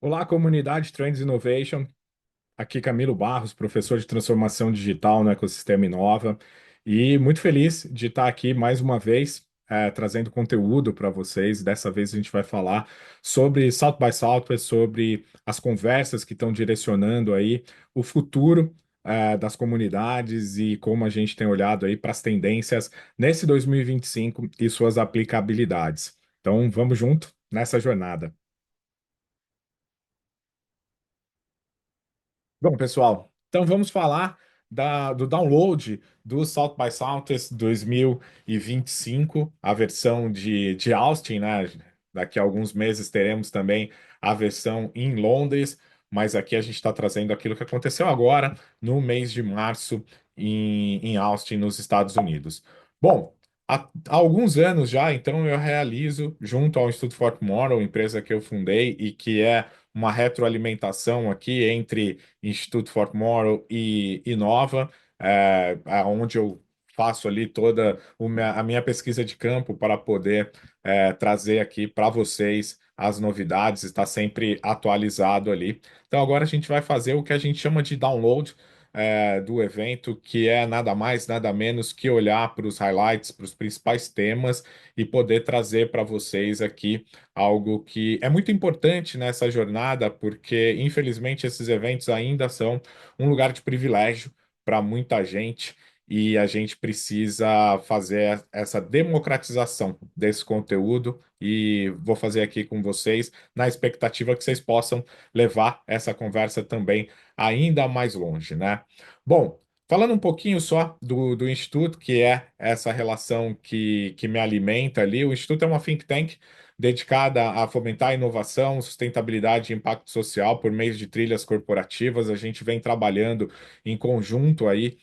Olá, comunidade Trends Innovation. Aqui Camilo Barros, professor de transformação digital no ecossistema Inova, e muito feliz de estar aqui mais uma vez, trazendo conteúdo para vocês. Dessa vez a gente vai falar sobre South by Southwest, sobre as conversas que estão direcionando aí o futuro, das comunidades e como a gente tem olhado aí para as tendências nesse 2025 e 25 e suas aplicabilidades. Então, vamos junto nessa jornada. Bom, pessoal, então vamos falar do download do South by Southwest 2025, a versão de Austin, né? Daqui a alguns meses teremos também a versão em Londres, mas aqui a gente está trazendo aquilo que aconteceu agora, no mês de março, em Austin, nos Estados Unidos. Bom, há alguns anos já, então, eu realizo, junto ao Instituto For Tomorrow, empresa que eu fundei e que é uma retroalimentação aqui entre Instituto For Tomorrow e Inova, onde eu faço ali toda a minha pesquisa de campo para poder trazer aqui para vocês as novidades, está sempre atualizado ali. Então agora a gente vai fazer o que a gente chama de download do evento, que é nada mais, nada menos que olhar para os highlights, para os principais temas e poder trazer para vocês aqui algo que é muito importante nessa jornada, porque infelizmente esses eventos ainda são um lugar de privilégio para muita gente e a gente precisa fazer essa democratização desse conteúdo e vou fazer aqui com vocês na expectativa que vocês possam levar essa conversa também ainda mais longe, né? Bom, falando um pouquinho só do Instituto, que é essa relação que me alimenta ali, o Instituto é uma think tank dedicada a fomentar a inovação, sustentabilidade e impacto social por meio de trilhas corporativas. A gente vem trabalhando em conjunto aí,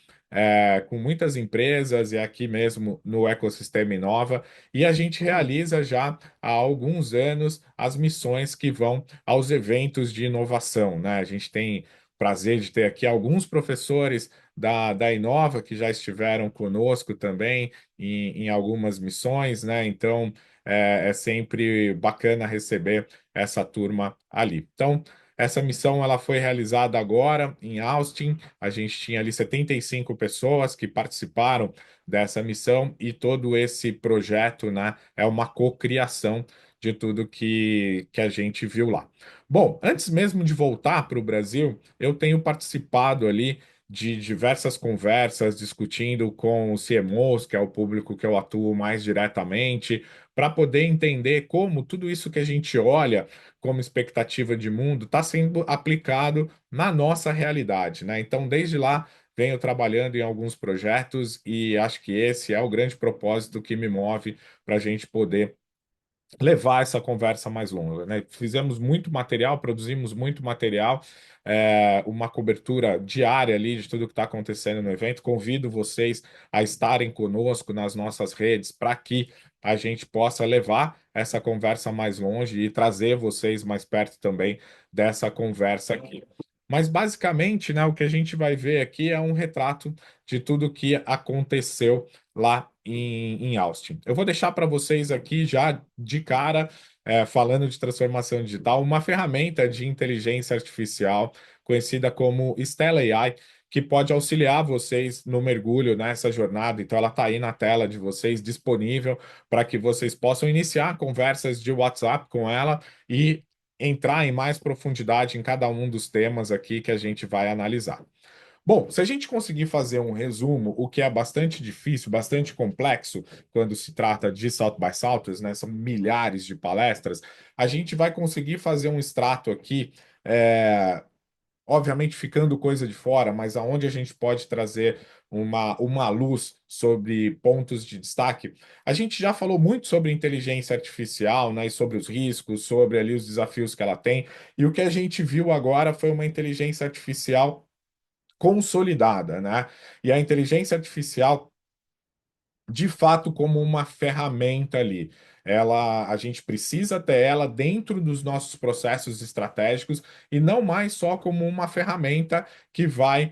com muitas empresas e aqui mesmo no ecossistema Inova, e a gente realiza já há alguns anos as missões que vão aos eventos de inovação, né? A gente tem prazer de ter aqui alguns professores da Inova que já estiveram conosco também em algumas missões, né? Então, é sempre bacana receber essa turma ali. Então, essa missão ela foi realizada agora em Austin. A gente tinha ali 75 pessoas que participaram dessa missão e todo esse projeto, né, é uma cocriação de tudo que a gente viu lá. Bom, antes mesmo de voltar para o Brasil, eu tenho participado ali de diversas conversas discutindo com os CMOs, que é o público que eu atuo mais diretamente, para poder entender como tudo isso que a gente olha como expectativa de mundo está sendo aplicado na nossa realidade, né? Então, desde lá, venho trabalhando em alguns projetos e acho que esse é o grande propósito que me move para a gente poder levar essa conversa mais longa, né? Fizemos muito material, produzimos muito material, uma cobertura diária ali de tudo que está acontecendo no evento. Convido vocês a estarem conosco nas nossas redes para que a gente possa levar essa conversa mais longe e trazer vocês mais perto também dessa conversa aqui. Mas basicamente, né, o que a gente vai ver aqui é um retrato de tudo que aconteceu lá em Austin. Eu vou deixar para vocês aqui já de cara, falando de transformação digital, uma ferramenta de inteligência artificial conhecida como Stella AI, que pode auxiliar vocês no mergulho nessa jornada. Então, ela está aí na tela de vocês, disponível para que vocês possam iniciar conversas de WhatsApp com ela e entrar em mais profundidade em cada um dos temas aqui que a gente vai analisar. Bom, se a gente conseguir fazer um resumo, o que é bastante difícil, bastante complexo quando se trata de South by Southwest, né? São milhares de palestras, a gente vai conseguir fazer um extrato aqui, obviamente ficando coisa de fora, mas aonde a gente pode trazer uma luz sobre pontos de destaque. A gente já falou muito sobre inteligência artificial, né? E sobre os riscos, sobre ali os desafios que ela tem, e o que a gente viu agora foi uma inteligência artificial consolidada, né? E a inteligência artificial, de fato, como uma ferramenta ali. A gente precisa ter ela dentro dos nossos processos estratégicos e não mais só como uma ferramenta que vai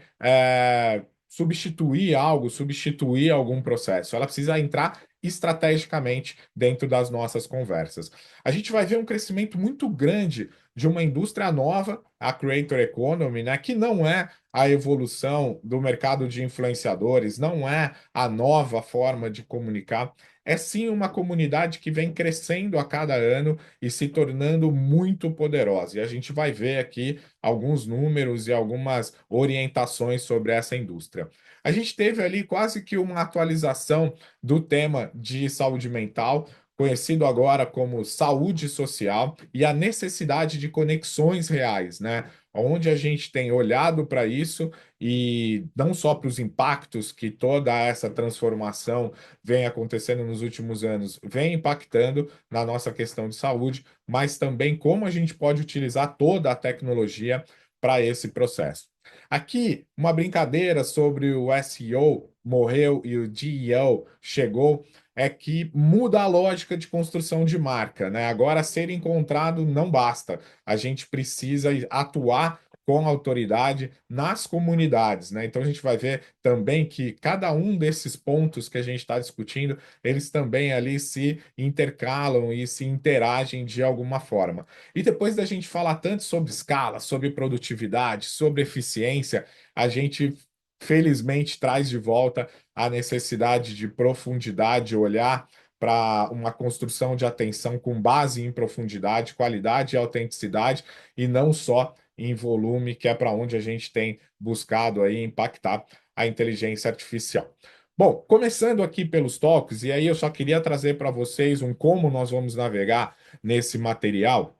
substituir algo, substituir algum processo. Ela precisa entrar estrategicamente dentro das nossas conversas. A gente vai ver um crescimento muito grande de uma indústria nova, a Creator Economy, né, que não é a evolução do mercado de influenciadores, não é a nova forma de comunicar, é sim uma comunidade que vem crescendo a cada ano e se tornando muito poderosa. E a gente vai ver aqui alguns números e algumas orientações sobre essa indústria. A gente teve ali quase que uma atualização do tema de saúde mental, conhecido agora como saúde social, e a necessidade de conexões reais, né? Onde a gente tem olhado para isso e não só para os impactos que toda essa transformação vem acontecendo nos últimos anos, vem impactando na nossa questão de saúde, mas também como a gente pode utilizar toda a tecnologia para esse processo. Aqui, uma brincadeira sobre o SEO morreu e o GEO chegou, é que muda a lógica de construção de marca, né? Agora, ser encontrado não basta. A gente precisa atuar com autoridade nas comunidades, né? Então a gente vai ver também que cada um desses pontos que a gente está discutindo, eles também ali se intercalam e se interagem de alguma forma. E depois da gente falar tanto sobre escala, sobre produtividade, sobre eficiência, a gente felizmente traz de volta a necessidade de profundidade, olhar para uma construção de atenção com base em profundidade, qualidade e autenticidade, e não só em volume, que é para onde a gente tem buscado aí impactar a inteligência artificial. Bom, começando aqui pelos tópicos, e aí eu só queria trazer para vocês um como nós vamos navegar nesse material.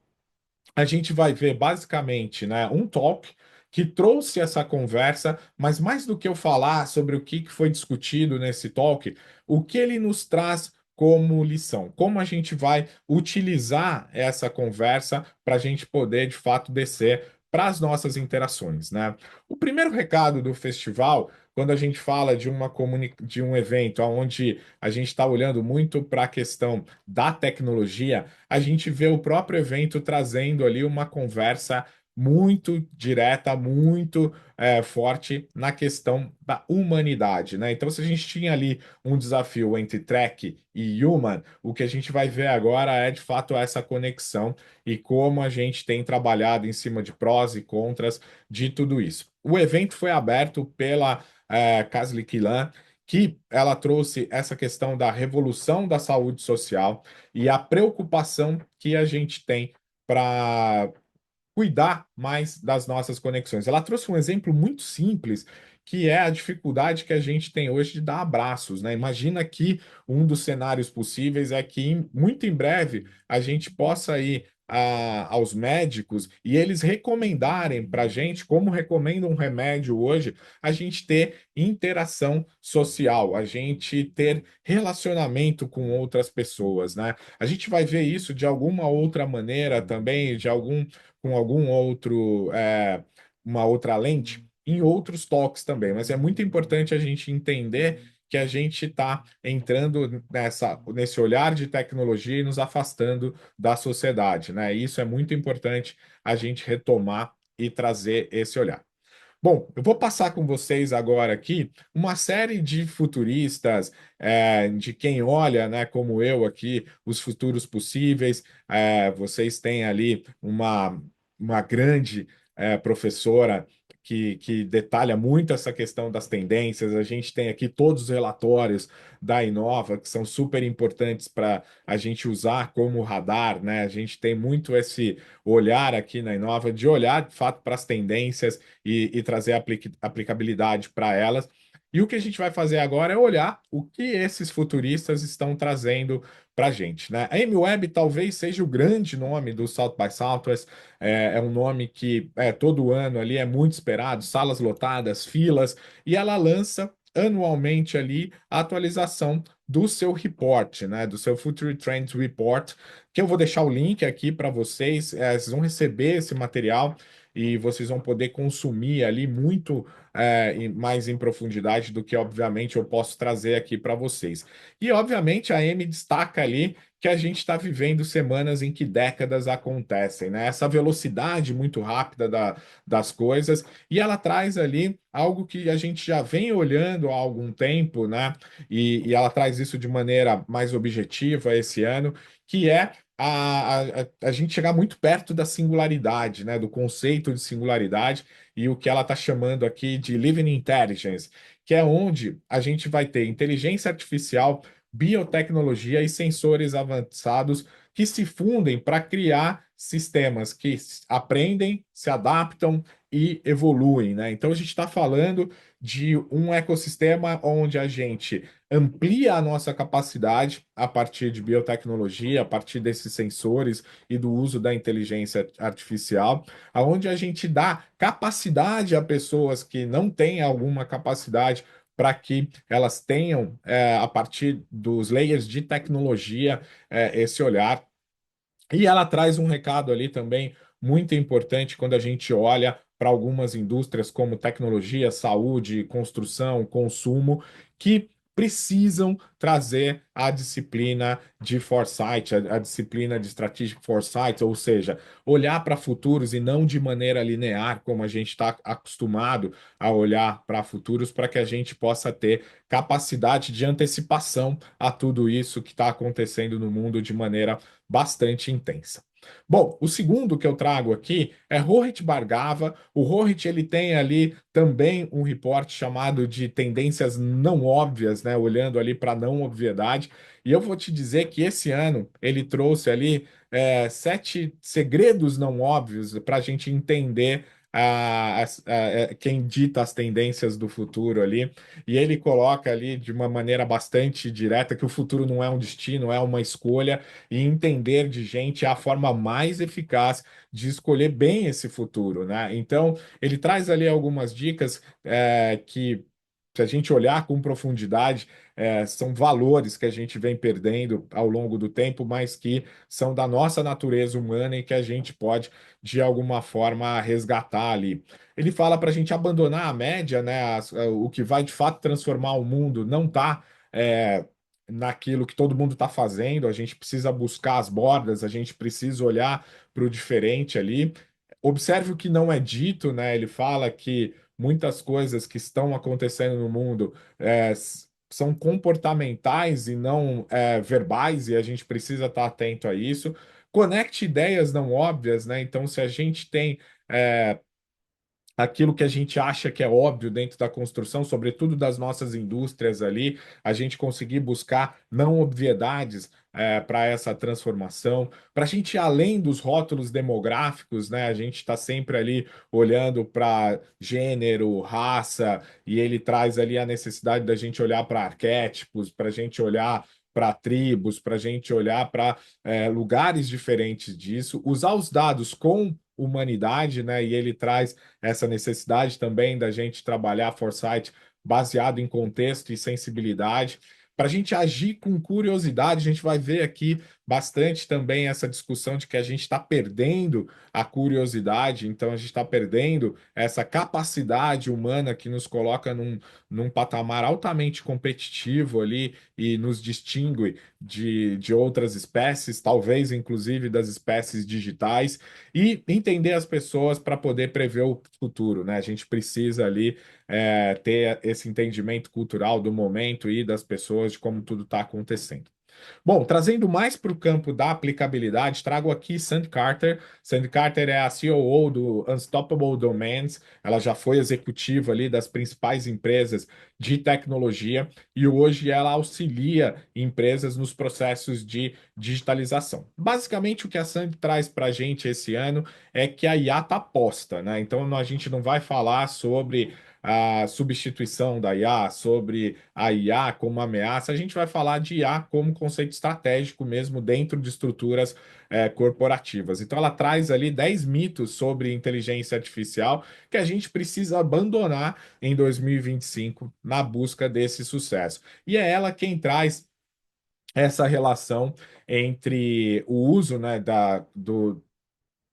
A gente vai ver basicamente, né, um talk que trouxe essa conversa, mas mais do que eu falar sobre o que foi discutido nesse talk, o que ele nos traz como lição, como a gente vai utilizar essa conversa para a gente poder de fato descer para as nossas interações, né? O primeiro recado do festival, quando a gente fala de de um evento onde a gente está olhando muito para a questão da tecnologia, a gente vê o próprio evento trazendo ali uma conversa muito direta, muito forte na questão da humanidade, né? Então, se a gente tinha ali um desafio entre Trek e Human, o que a gente vai ver agora é de fato essa conexão e como a gente tem trabalhado em cima de prós e contras de tudo isso. O evento foi aberto pela Kasli Kilan, que ela trouxe essa questão da revolução da saúde social e a preocupação que a gente tem para cuidar mais das nossas conexões. Ela trouxe um exemplo muito simples, que é a dificuldade que a gente tem hoje de dar abraços, né? Imagina que um dos cenários possíveis é que muito em breve a gente possa ir aos médicos e eles recomendarem para a gente, como recomenda um remédio hoje, a gente ter interação social, a gente ter relacionamento com outras pessoas, né? A gente vai ver isso de alguma outra maneira também, de algum com algum outro, uma outra lente, em outros toques também. Mas é muito importante a gente entender que a gente está entrando nesse olhar de tecnologia e nos afastando da sociedade, né? E isso é muito importante a gente retomar e trazer esse olhar. Bom, eu vou passar com vocês agora aqui uma série de futuristas, de quem olha, né, como eu aqui, os futuros possíveis. Vocês têm ali uma grande professora que detalha muito essa questão das tendências. A gente tem aqui todos os relatórios da Inova, que são super importantes para a gente usar como radar, né? A gente tem muito esse olhar aqui na Inova, de olhar de fato para as tendências e trazer aplicabilidade para elas. E o que a gente vai fazer agora é olhar o que esses futuristas estão trazendo para a gente, né? A Amy Webb talvez seja o grande nome do South by Southwest, é um nome que todo ano ali é muito esperado, salas lotadas, filas, e ela lança anualmente ali a atualização do seu report, né? Do seu Future Trends Report, que eu vou deixar o link aqui para vocês, vocês vão receber esse material e vocês vão poder consumir ali muito mais em profundidade do que, obviamente, eu posso trazer aqui para vocês. E, obviamente, a Amy destaca ali que a gente está vivendo semanas em que décadas acontecem, né? Essa velocidade muito rápida das coisas, e ela traz ali algo que a gente já vem olhando há algum tempo, né? E ela traz isso de maneira mais objetiva esse ano, que é a gente chegar muito perto da singularidade, né? Do conceito de singularidade e o que ela está chamando aqui de Living Intelligence, que é onde a gente vai ter inteligência artificial, biotecnologia e sensores avançados que se fundem para criar sistemas que aprendem, se adaptam e evoluem, né? Então a gente está falando de um ecossistema onde a gente amplia a nossa capacidade a partir de biotecnologia, a partir desses sensores e do uso da inteligência artificial, aonde a gente dá capacidade a pessoas que não têm alguma capacidade para que elas tenham, a partir dos layers de tecnologia, esse olhar. E ela traz um recado ali também muito importante quando a gente olha para algumas indústrias como tecnologia, saúde, construção, consumo, que precisam trazer a disciplina de foresight, a disciplina de strategic foresight, ou seja, olhar para futuros e não de maneira linear, como a gente está acostumado a olhar para futuros, para que a gente possa ter capacidade de antecipação a tudo isso que está acontecendo no mundo de maneira bastante intensa. Bom, o segundo que eu trago aqui é Rohit Bhargava. O Rohit ele tem ali também um reporte chamado de tendências não óbvias, né? Olhando ali para a não obviedade. E eu vou te dizer que esse ano ele trouxe ali 7 segredos não óbvios para a gente entender quem dita as tendências do futuro ali. E ele coloca ali de uma maneira bastante direta que o futuro não é um destino, é uma escolha, e entender de gente é a forma mais eficaz de escolher bem esse futuro, né? Então, ele traz ali algumas dicas que, se a gente olhar com profundidade, são valores que a gente vem perdendo ao longo do tempo, mas que são da nossa natureza humana e que a gente pode, de alguma forma, resgatar ali. Ele fala para a gente abandonar a média, né? O que vai de fato transformar o mundo não está naquilo que todo mundo está fazendo, a gente precisa buscar as bordas, a gente precisa olhar para o diferente ali. Observe o que não é dito, né? Ele fala que muitas coisas que estão acontecendo no mundo são comportamentais e não verbais, e a gente precisa estar atento a isso. Conecte ideias não óbvias, né? Então, se a gente tem aquilo que a gente acha que é óbvio dentro da construção, sobretudo das nossas indústrias ali, a gente conseguir buscar não obviedades para essa transformação, para a gente ir além dos rótulos demográficos, né? A gente está sempre ali olhando para gênero, raça, e ele traz ali a necessidade da gente olhar para arquétipos, para a gente olhar para tribos, para a gente olhar para lugares diferentes disso, usar os dados com humanidade, né? E ele traz essa necessidade também da gente trabalhar foresight baseado em contexto e sensibilidade. Para a gente agir com curiosidade, a gente vai ver aqui bastante também essa discussão de que a gente está perdendo a curiosidade, então a gente está perdendo essa capacidade humana que nos coloca num patamar altamente competitivo ali e nos distingue de outras espécies, talvez inclusive das espécies digitais, e entender as pessoas para poder prever o futuro, né? A gente precisa ali ter esse entendimento cultural do momento e das pessoas, de como tudo está acontecendo. Bom, trazendo mais para o campo da aplicabilidade, trago aqui Sandy Carter. Sandy Carter é a COO do Unstoppable Domains. Ela já foi executiva ali das principais empresas de tecnologia e hoje ela auxilia empresas nos processos de digitalização. Basicamente, o que a Sandy traz para a gente esse ano é que a IA está posta, né? Então, a gente não vai falar sobre a substituição da IA, sobre a IA como ameaça, a gente vai falar de IA como conceito estratégico mesmo dentro de estruturas corporativas. Então, ela traz ali 10 mitos sobre inteligência artificial que a gente precisa abandonar em 2025 na busca desse sucesso. E é ela quem traz essa relação entre o uso, né,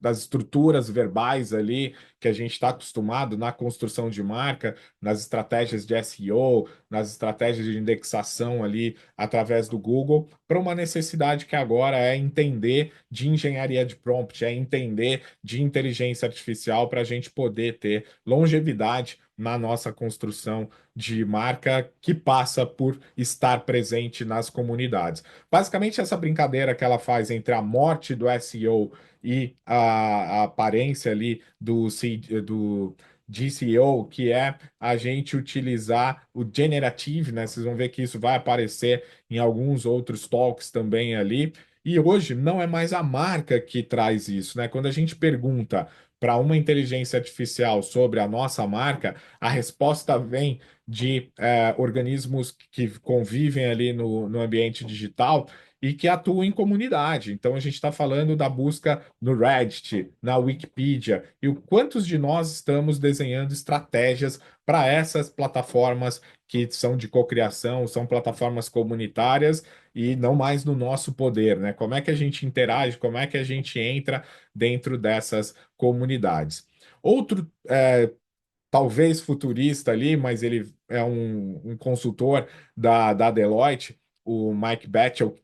das estruturas verbais ali que a gente está acostumado na construção de marca, nas estratégias de SEO, nas estratégias de indexação ali através do Google, para uma necessidade que agora é entender de engenharia de prompt, é entender de inteligência artificial para a gente poder ter longevidade na nossa construção de marca que passa por estar presente nas comunidades. Basicamente, essa brincadeira que ela faz entre a morte do SEO e a aparência ali do DCO, que é a gente utilizar o generative, né? Vocês vão ver que isso vai aparecer em alguns outros talks também ali. E hoje não é mais a marca que traz isso, né? Quando a gente pergunta para uma inteligência artificial sobre a nossa marca, a resposta vem de organismos que convivem ali no ambiente digital e que atuam em comunidade. Então, a gente está falando da busca no Reddit, na Wikipedia, e o quantos de nós estamos desenhando estratégias para essas plataformas que são de cocriação, são plataformas comunitárias e não mais no nosso poder, né? Como é que a gente interage, como é que a gente entra dentro dessas comunidades? Outro talvez futurista ali, mas ele é um consultor da Deloitte, o Mike Batchel,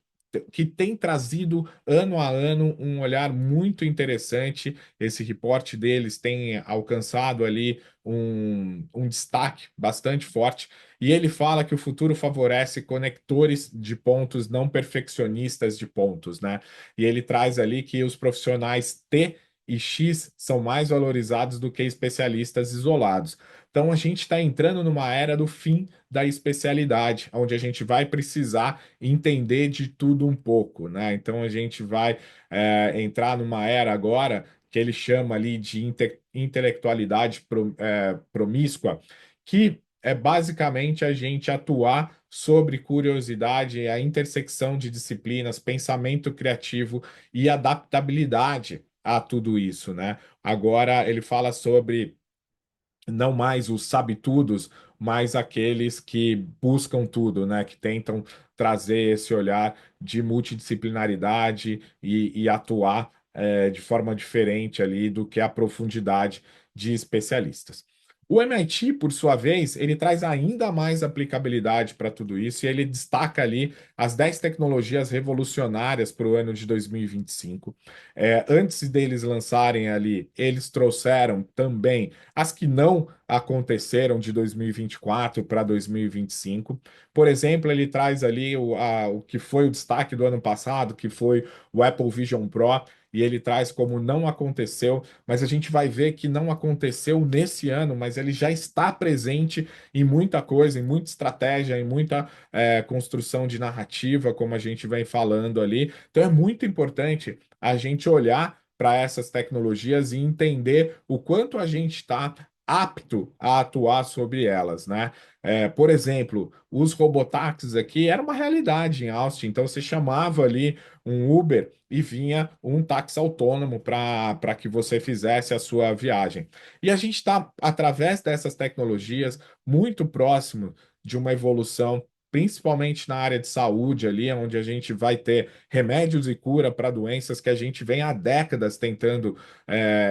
que tem trazido ano a ano um olhar muito interessante. Esse reporte deles tem alcançado ali um destaque bastante forte. E ele fala que o futuro favorece conectores de pontos não perfeccionistas de pontos, né? E ele traz ali que os profissionais T e X são mais valorizados do que especialistas isolados. Então, a gente está entrando numa era do fim da especialidade, onde a gente vai precisar entender de tudo um pouco, né? Então, a gente vai entrar numa era agora que ele chama ali de intelectualidade promíscua, que é basicamente a gente atuar sobre curiosidade, a intersecção de disciplinas, pensamento criativo e adaptabilidade a tudo isso, né? Agora ele fala sobre não mais os sabe-tudos, mas aqueles que buscam tudo, né? Que tentam trazer esse olhar de multidisciplinaridade e atuar de forma diferente ali do que a profundidade de especialistas. O MIT, por sua vez, ele traz ainda mais aplicabilidade para tudo isso e ele destaca ali as 10 tecnologias revolucionárias para o ano de 2025. Antes deles lançarem ali, eles trouxeram também as que não aconteceram de 2024 para 2025. Por exemplo, ele traz ali o que foi o destaque do ano passado, que foi o Apple Vision Pro, e ele traz como não aconteceu, mas a gente vai ver que não aconteceu nesse ano, mas ele já está presente em muita coisa, em muita estratégia, em muita construção de narrativa, como a gente vem falando ali. Então é muito importante a gente olhar para essas tecnologias e entender o quanto a gente está apto a atuar sobre elas, né? Por exemplo, os robotáxis aqui era uma realidade em Austin, então você chamava ali um Uber e vinha um táxi autônomo para que você fizesse a sua viagem. E a gente está, através dessas tecnologias, muito próximo de uma evolução, principalmente na área de saúde ali, onde a gente vai ter remédios e cura para doenças que a gente vem há décadas tentando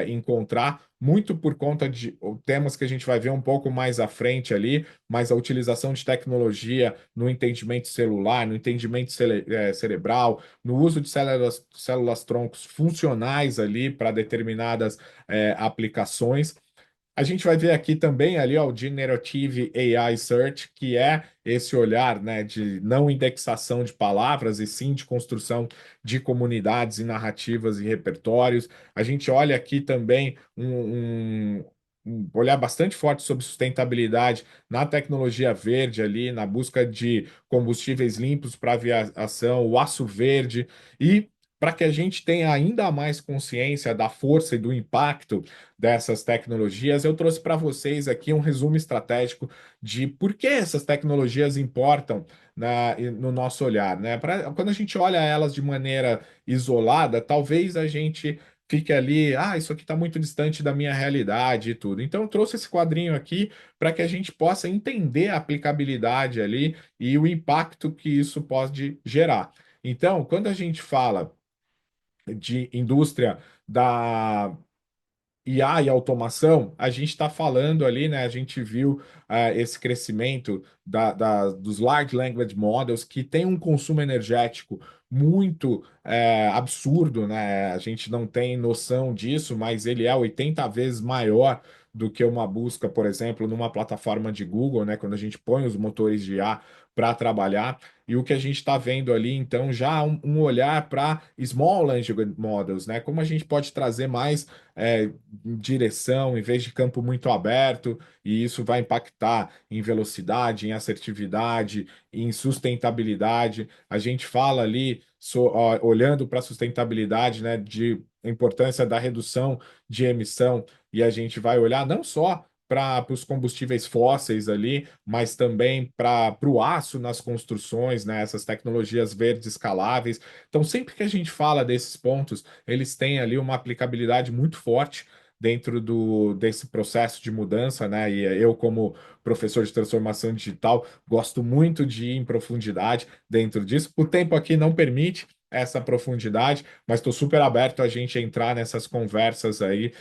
encontrar, muito por conta de temas que a gente vai ver um pouco mais à frente ali, mas a utilização de tecnologia no entendimento celular, no entendimento cerebral, no uso de células troncos funcionais ali para determinadas aplicações. A gente vai ver aqui também ali, ó, o Generative AI Search, que é esse olhar, né, de não indexação de palavras e sim de construção de comunidades e narrativas e repertórios. A gente olha aqui também um olhar bastante forte sobre sustentabilidade na tecnologia verde ali, na busca de combustíveis limpos para aviação, o aço verde e para que a gente tenha ainda mais consciência da força e do impacto dessas tecnologias, eu trouxe para vocês aqui um resumo estratégico de por que essas tecnologias importam no nosso olhar, né? Quando a gente olha elas de maneira isolada, talvez a gente fique ali, isso aqui está muito distante da minha realidade e tudo. Então, eu trouxe esse quadrinho aqui para que a gente possa entender a aplicabilidade ali e o impacto que isso pode gerar. Então, quando a gente fala de indústria da IA e automação, a gente está falando ali, né? A gente viu esse crescimento dos Large Language Models, que tem um consumo energético muito absurdo, né? A gente não tem noção disso, mas ele é 80 vezes maior do que uma busca, por exemplo, numa plataforma de Google, né? Quando a gente põe os motores de IA para trabalhar. E o que a gente está vendo ali, então, já um olhar para Small Language Models, né? Como a gente pode trazer mais direção, em vez de campo muito aberto, e isso vai impactar em velocidade, em assertividade, em sustentabilidade. A gente fala ali, olhando para a sustentabilidade, né, de importância da redução de emissão, e a gente vai olhar não só para os combustíveis fósseis ali, mas também para o aço nas construções, né, essas tecnologias verdes escaláveis. Então, sempre que a gente fala desses pontos, eles têm ali uma aplicabilidade muito forte dentro desse processo de mudança, né? E eu, como professor de transformação digital, gosto muito de ir em profundidade dentro disso. O tempo aqui não permite essa profundidade, mas estou super aberto a gente entrar nessas conversas aí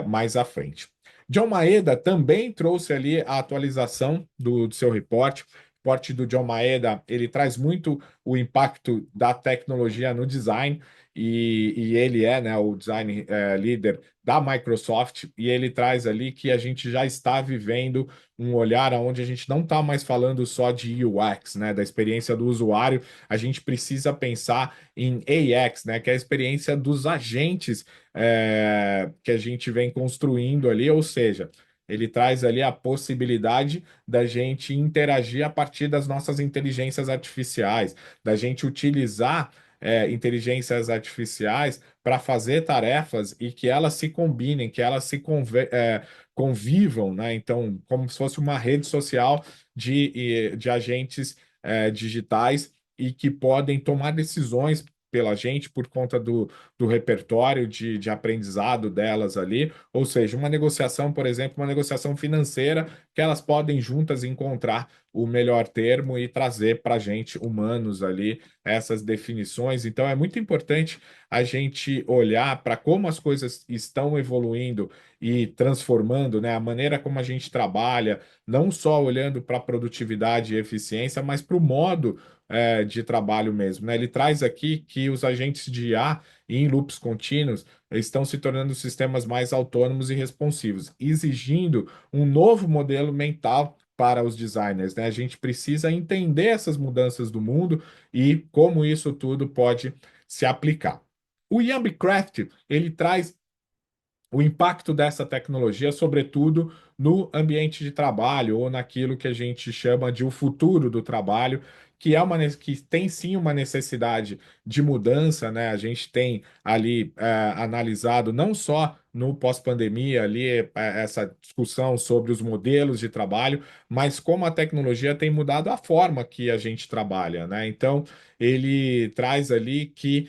mais à frente. John Maeda também trouxe ali a atualização do seu reporte. O reporte do John Maeda, ele traz muito o impacto da tecnologia no design, e ele é, né, o design líder da Microsoft, e ele traz ali que a gente já está vivendo um olhar onde a gente não está mais falando só de UX, né, da experiência do usuário, a gente precisa pensar em AX, né, que é a experiência dos agentes que a gente vem construindo ali, ou seja, ele traz ali a possibilidade da gente interagir a partir das nossas inteligências artificiais, da gente utilizar inteligências artificiais para fazer tarefas e que elas se combinem, que elas convivam, né? Então, como se fosse uma rede social de agentes digitais e que podem tomar decisões pela gente por conta do repertório de aprendizado delas ali, ou seja, uma negociação, por exemplo, uma negociação financeira que elas podem juntas encontrar o melhor termo e trazer para a gente, humanos ali, essas definições. Então, é muito importante a gente olhar para como as coisas estão evoluindo e transformando, né, a maneira como a gente trabalha, não só olhando para produtividade e eficiência, mas para o modo de trabalho mesmo, né? Ele traz aqui que os agentes de IA em loops contínuos estão se tornando sistemas mais autônomos e responsivos, exigindo um novo modelo mental para os designers, né? A gente precisa entender essas mudanças do mundo e como isso tudo pode se aplicar. O Yambcraft, ele traz o impacto dessa tecnologia, sobretudo no ambiente de trabalho ou naquilo que a gente chama de o futuro do trabalho, que é que tem sim uma necessidade de mudança, né? A gente tem ali analisado não só no pós-pandemia ali essa discussão sobre os modelos de trabalho, mas como a tecnologia tem mudado a forma que a gente trabalha, né? Então ele traz ali que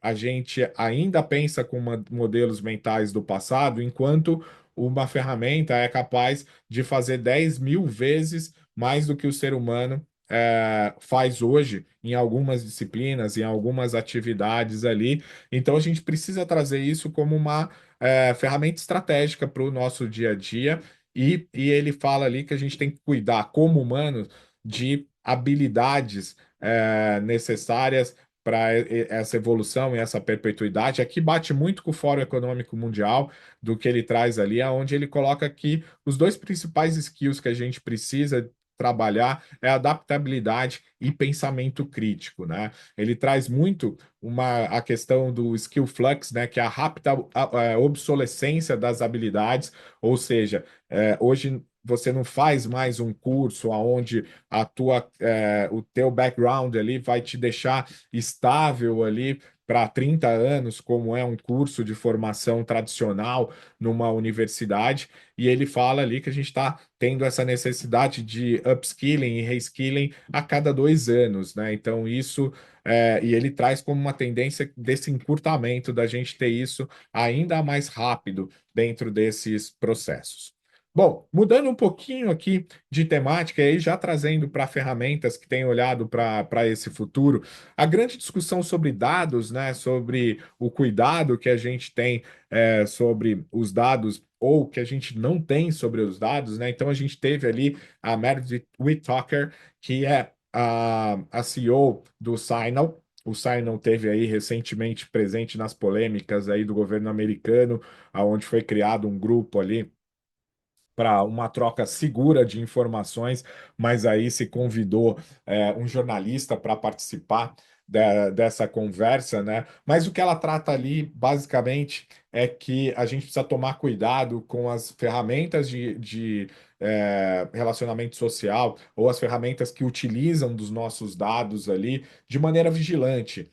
a gente ainda pensa com modelos mentais do passado, enquanto uma ferramenta é capaz de fazer 10 mil vezes mais do que o ser humano faz hoje em algumas disciplinas, em algumas atividades ali. Então a gente precisa trazer isso como uma ferramenta estratégica para o nosso dia a dia, e ele fala ali que a gente tem que cuidar, como humanos, de habilidades necessárias para essa evolução e essa perpetuidade. Aqui bate muito com o Fórum Econômico Mundial, do que ele traz ali, aonde ele coloca que os dois principais skills que a gente precisa trabalhar é adaptabilidade e pensamento crítico, né? Ele traz muito a questão do skill flux, né, que é a rápida obsolescência das habilidades, ou seja, hoje você não faz mais um curso onde o teu background ali vai te deixar estável ali para 30 anos, como é um curso de formação tradicional numa universidade, e ele fala ali que a gente está tendo essa necessidade de upskilling e reskilling a cada 2 anos, né? Então, isso, e ele traz como uma tendência desse encurtamento, da gente ter isso ainda mais rápido dentro desses processos. Bom, mudando um pouquinho aqui de temática e aí já trazendo para ferramentas que têm olhado para esse futuro, a grande discussão sobre dados, né, sobre o cuidado que a gente tem sobre os dados ou que a gente não tem sobre os dados, né? Então a gente teve ali a Meredith Whittaker, que é a CEO do Signal. O Signal teve aí recentemente presente nas polêmicas aí do governo americano, aonde foi criado um grupo ali para uma troca segura de informações, mas aí se convidou um jornalista para participar dessa conversa, né? Mas o que ela trata ali, basicamente, é que a gente precisa tomar cuidado com as ferramentas de relacionamento social ou as ferramentas que utilizam dos nossos dados ali de maneira vigilante.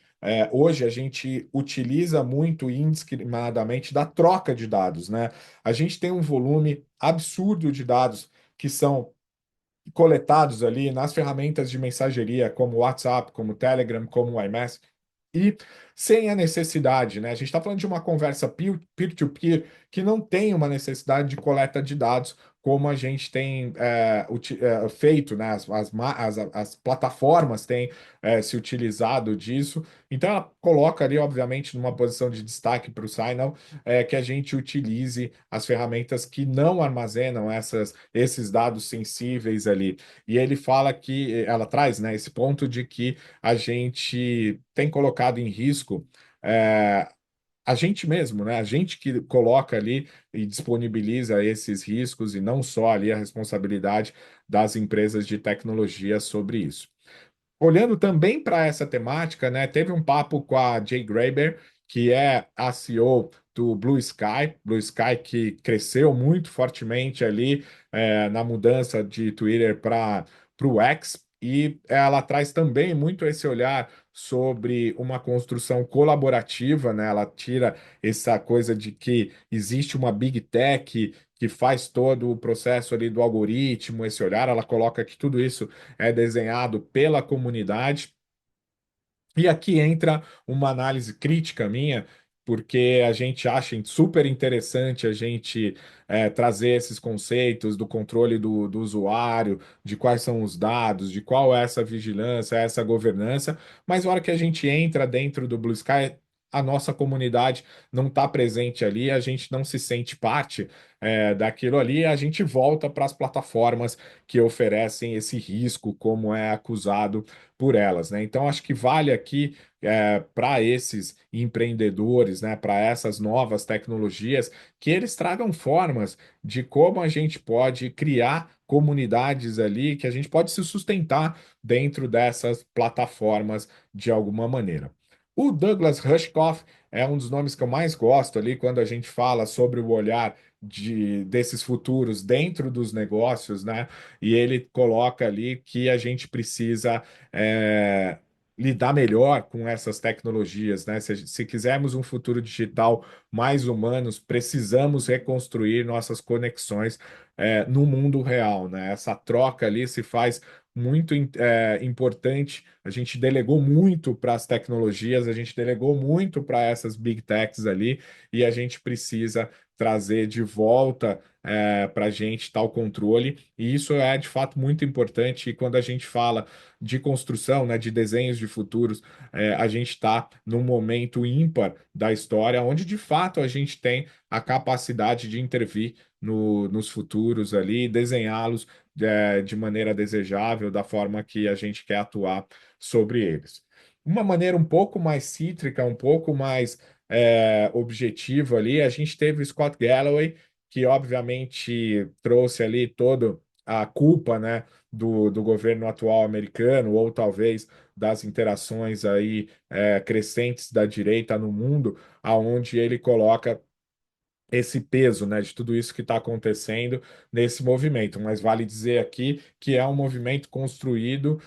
Hoje a gente utiliza muito indiscriminadamente da troca de dados, né? A gente tem um volume absurdo de dados que são coletados ali nas ferramentas de mensageria, como o WhatsApp, como o Telegram, como o iMessage, e sem a necessidade, né? A gente está falando de uma conversa peer-to-peer que não tem uma necessidade de coleta de dados como a gente tem feito, né? As plataformas têm se utilizado disso. Então, ela coloca ali, obviamente, numa posição de destaque para o Signal, que a gente utilize as ferramentas que não armazenam esses dados sensíveis ali. E ele fala que, ela traz, né, esse ponto de que a gente tem colocado em risco é, a gente mesmo, né? A gente que coloca ali e disponibiliza esses riscos e não só ali a responsabilidade das empresas de tecnologia sobre isso. Olhando também para essa temática, né, teve um papo com a Jay Graeber, que é a CEO do Blue Sky que cresceu muito fortemente ali na mudança de Twitter para o X, e ela traz também muito esse olhar sobre uma construção colaborativa, né? Ela tira essa coisa de que existe uma big tech que faz todo o processo ali do algoritmo, esse olhar, ela coloca que tudo isso é desenhado pela comunidade. E aqui entra uma análise crítica minha, porque a gente acha super interessante a gente trazer esses conceitos do controle do usuário, de quais são os dados, de qual é essa vigilância, essa governança, mas na hora que a gente entra dentro do Blue Sky, a nossa comunidade não está presente ali, a gente não se sente parte daquilo ali, a gente volta para as plataformas que oferecem esse risco, como é acusado por elas, né? Então, acho que vale aqui para esses empreendedores, né, para essas novas tecnologias, que eles tragam formas de como a gente pode criar comunidades ali, que a gente pode se sustentar dentro dessas plataformas de alguma maneira. O Douglas Rushkoff é um dos nomes que eu mais gosto ali quando a gente fala sobre o olhar desses futuros dentro dos negócios, né? E ele coloca ali que a gente precisa é, lidar melhor com essas tecnologias, né? Se quisermos um futuro digital mais humanos, precisamos reconstruir nossas conexões no mundo real, né? Essa troca ali se faz muito importante. A gente delegou muito para as tecnologias, a gente delegou muito para essas big techs ali, e a gente precisa trazer de volta para a gente tal controle, e isso é de fato muito importante. E quando a gente fala de construção, né, de desenhos de futuros, a gente está num momento ímpar da história, onde de fato a gente tem a capacidade de intervir nos futuros ali, desenhá-los de maneira desejável, da forma que a gente quer atuar sobre eles. Uma maneira um pouco mais cítrica, um pouco mais objetiva ali, a gente teve o Scott Galloway, que obviamente trouxe ali toda a culpa, né, do governo atual americano, ou talvez das interações aí crescentes da direita no mundo, aonde ele coloca esse peso, né, de tudo isso que está acontecendo nesse movimento. Mas vale dizer aqui que é um movimento construído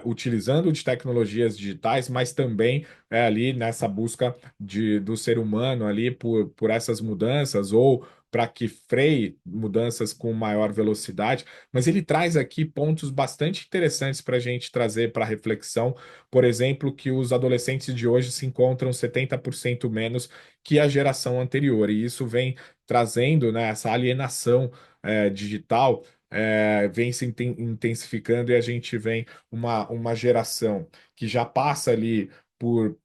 utilizando de tecnologias digitais, mas também ali nessa busca do ser humano ali por essas mudanças ou para que freie mudanças com maior velocidade, mas ele traz aqui pontos bastante interessantes para a gente trazer para reflexão. Por exemplo, que os adolescentes de hoje se encontram 70% menos que a geração anterior, e isso vem trazendo, né, essa alienação digital. Vem se intensificando e a gente vem uma geração que já passa ali por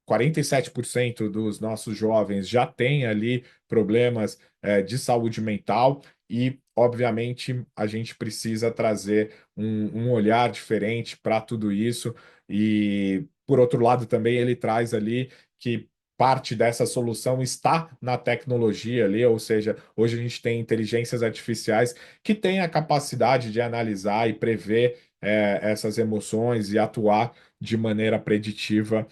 47% dos nossos jovens já têm ali problemas de saúde mental e, obviamente, a gente precisa trazer um olhar diferente para tudo isso. E, por outro lado, também ele traz ali que parte dessa solução está na tecnologia ali, ou seja, hoje a gente tem inteligências artificiais que têm a capacidade de analisar e prever essas emoções e atuar de maneira preditiva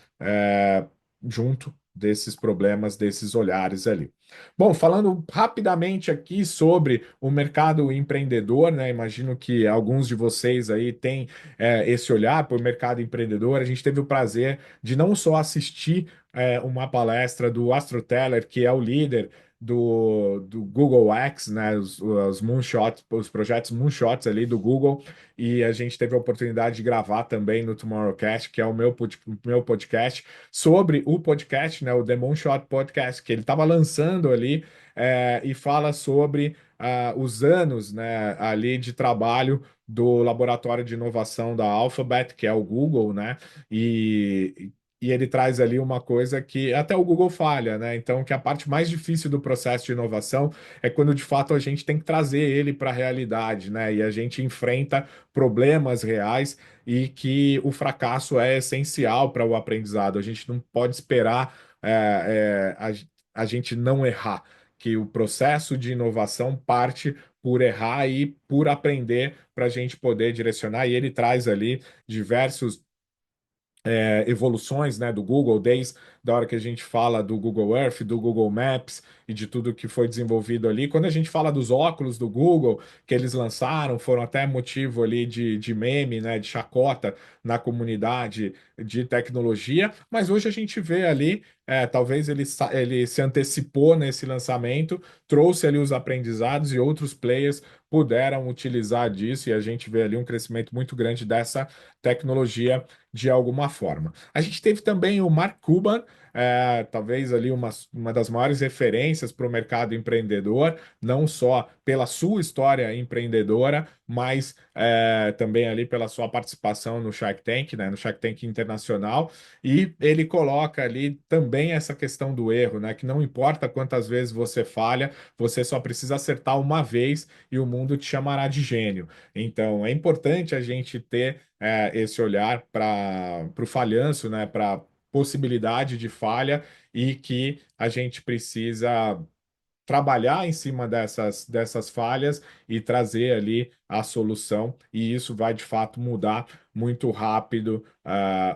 junto desses problemas, desses olhares ali. Bom, falando rapidamente aqui sobre o mercado empreendedor, né? Imagino que alguns de vocês aí têm esse olhar para o mercado empreendedor. A gente teve o prazer de não só assistir uma palestra do Astro Teller, que é o líder do Google X, né? Os moonshots, os projetos moonshots ali do Google, e a gente teve a oportunidade de gravar também no Tomorrowcast, que é o meu podcast, sobre o podcast, né, o The Moonshot Podcast, que ele estava lançando ali e fala sobre os anos, né, ali de trabalho do laboratório de inovação da Alphabet, que é o Google, né, e ele traz ali uma coisa que até o Google falha, né? Então, que a parte mais difícil do processo de inovação é quando de fato a gente tem que trazer ele para a realidade, né? E a gente enfrenta problemas reais e que o fracasso é essencial para o aprendizado. A gente não pode esperar a gente não errar, que o processo de inovação parte por errar e por aprender para a gente poder direcionar. E ele traz ali diversos evoluções, né, do Google, desde a hora que a gente fala do Google Earth, do Google Maps e de tudo que foi desenvolvido ali. Quando a gente fala dos óculos do Google que eles lançaram, foram até motivo ali de meme, né, de chacota na comunidade de tecnologia, mas hoje a gente vê ali, talvez ele se antecipou nesse lançamento, trouxe ali os aprendizados e outros players puderam utilizar disso e a gente vê ali um crescimento muito grande dessa tecnologia de alguma forma. A gente teve também o Mark Cuban, talvez ali uma das maiores referências para o mercado empreendedor, não só pela sua história empreendedora, mas também ali pela sua participação no Shark Tank, né, no Shark Tank Internacional, e ele coloca ali também essa questão do erro, né, que não importa quantas vezes você falha, você só precisa acertar uma vez e o mundo te chamará de gênio. Então, é importante a gente ter esse olhar para o falhanço, né, para possibilidade de falha e que a gente precisa trabalhar em cima dessas falhas e trazer ali a solução, e isso vai de fato mudar muito rápido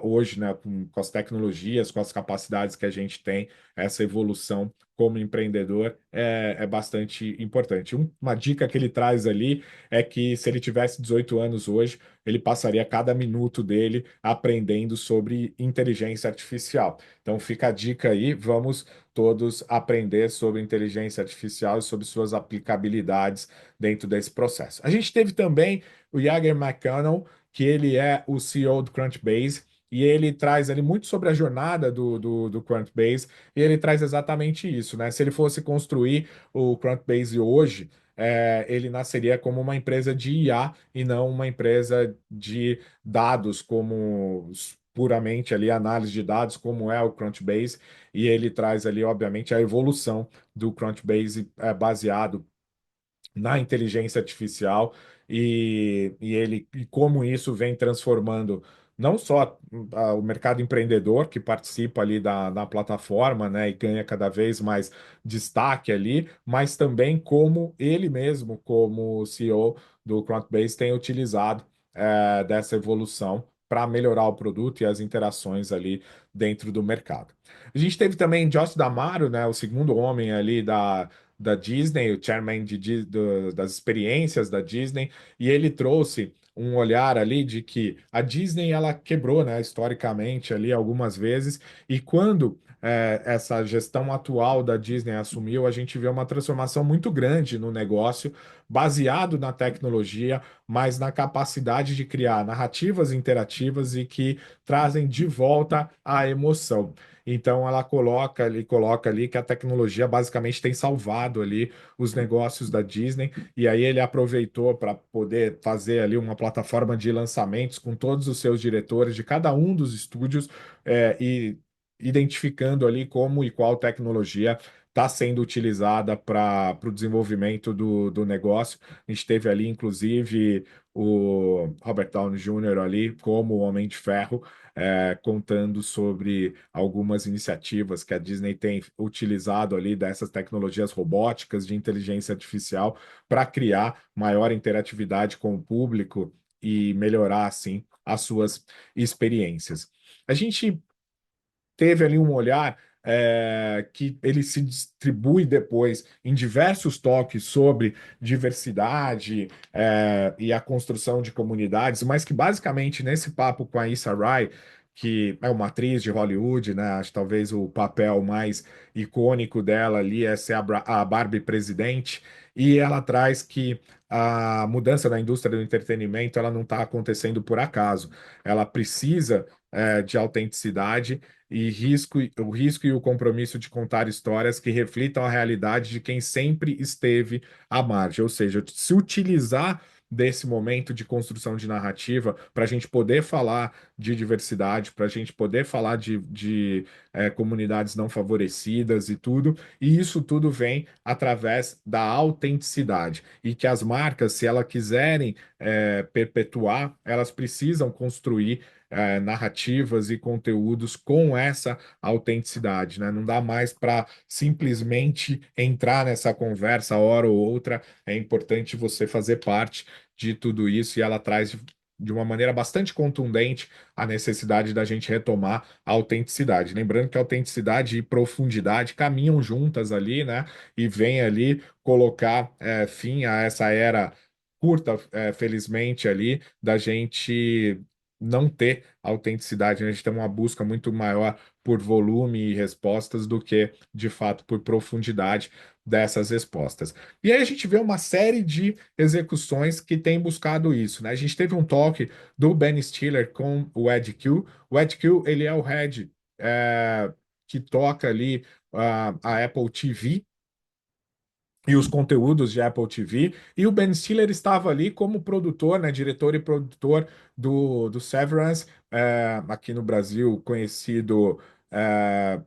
hoje, né, com as tecnologias, com as capacidades que a gente tem, essa evolução como empreendedor é bastante importante. Uma dica que ele traz ali é que se ele tivesse 18 anos hoje, ele passaria cada minuto dele aprendendo sobre inteligência artificial. Então fica a dica aí, vamos todos aprender sobre inteligência artificial e sobre suas aplicabilidades dentro desse processo. A gente teve também o Jagger McConnell, que ele é o CEO do Crunchbase, e ele traz ali muito sobre a jornada do Crunchbase, e ele traz exatamente isso, né? Se ele fosse construir o Crunchbase hoje, ele nasceria como uma empresa de IA e não uma empresa de dados, como puramente ali análise de dados, como é o Crunchbase, e ele traz ali, obviamente, a evolução do Crunchbase baseado na inteligência artificial e como isso vem transformando não só o mercado empreendedor que participa ali da plataforma, né, e ganha cada vez mais destaque ali, mas também como ele mesmo, como CEO do Crunchbase, tem utilizado dessa evolução para melhorar o produto e as interações ali dentro do mercado. A gente teve também Josh D'Amaro, né, o segundo homem ali da Disney, o chairman das experiências da Disney, e ele trouxe um olhar ali de que a Disney ela quebrou, né, historicamente ali algumas vezes, e quando essa gestão atual da Disney assumiu, a gente vê uma transformação muito grande no negócio, baseado na tecnologia, mas na capacidade de criar narrativas interativas e que trazem de volta a emoção. Então ela coloca ali que a tecnologia basicamente tem salvado ali os negócios da Disney, e aí ele aproveitou para poder fazer ali uma plataforma de lançamentos com todos os seus diretores de cada um dos estúdios, e identificando ali como e qual tecnologia está sendo utilizada para o desenvolvimento do negócio. A gente teve ali, inclusive, o Robert Downey Jr. ali como o Homem de Ferro, contando sobre algumas iniciativas que a Disney tem utilizado ali dessas tecnologias robóticas de inteligência artificial para criar maior interatividade com o público e melhorar, assim, as suas experiências. A gente teve ali um olhar que ele se distribui depois em diversos toques sobre diversidade e a construção de comunidades, mas que basicamente nesse papo com a Issa Rae, que é uma atriz de Hollywood, né? Acho que talvez o papel mais icônico dela ali é ser a Barbie presidente, e ela traz que a mudança da indústria do entretenimento ela não está acontecendo por acaso, ela precisa de autenticidade e o risco e o compromisso de contar histórias que reflitam a realidade de quem sempre esteve à margem, ou seja, se utilizar desse momento de construção de narrativa para a gente poder falar de diversidade, para a gente poder falar de comunidades não favorecidas e tudo, e isso tudo vem através da autenticidade, e que as marcas, se elas quiserem perpetuar, elas precisam construir narrativas e conteúdos com essa autenticidade, né? Não dá mais para simplesmente entrar nessa conversa hora ou outra. É importante você fazer parte de tudo isso, e ela traz de uma maneira bastante contundente a necessidade da gente retomar a autenticidade. Lembrando que a autenticidade e profundidade caminham juntas ali, né? E vem ali colocar fim a essa era curta, felizmente, ali, da gente não ter autenticidade, né? A gente tem uma busca muito maior por volume e respostas do que, de fato, por profundidade dessas respostas. E aí a gente vê uma série de execuções que têm buscado isso, né? A gente teve um talk do Ben Stiller com o Ed Q. O Ed Q, ele é o head que toca ali a Apple TV, e os conteúdos de Apple TV, e o Ben Stiller estava ali como produtor, né, diretor e produtor do Severance, aqui no Brasil conhecido é,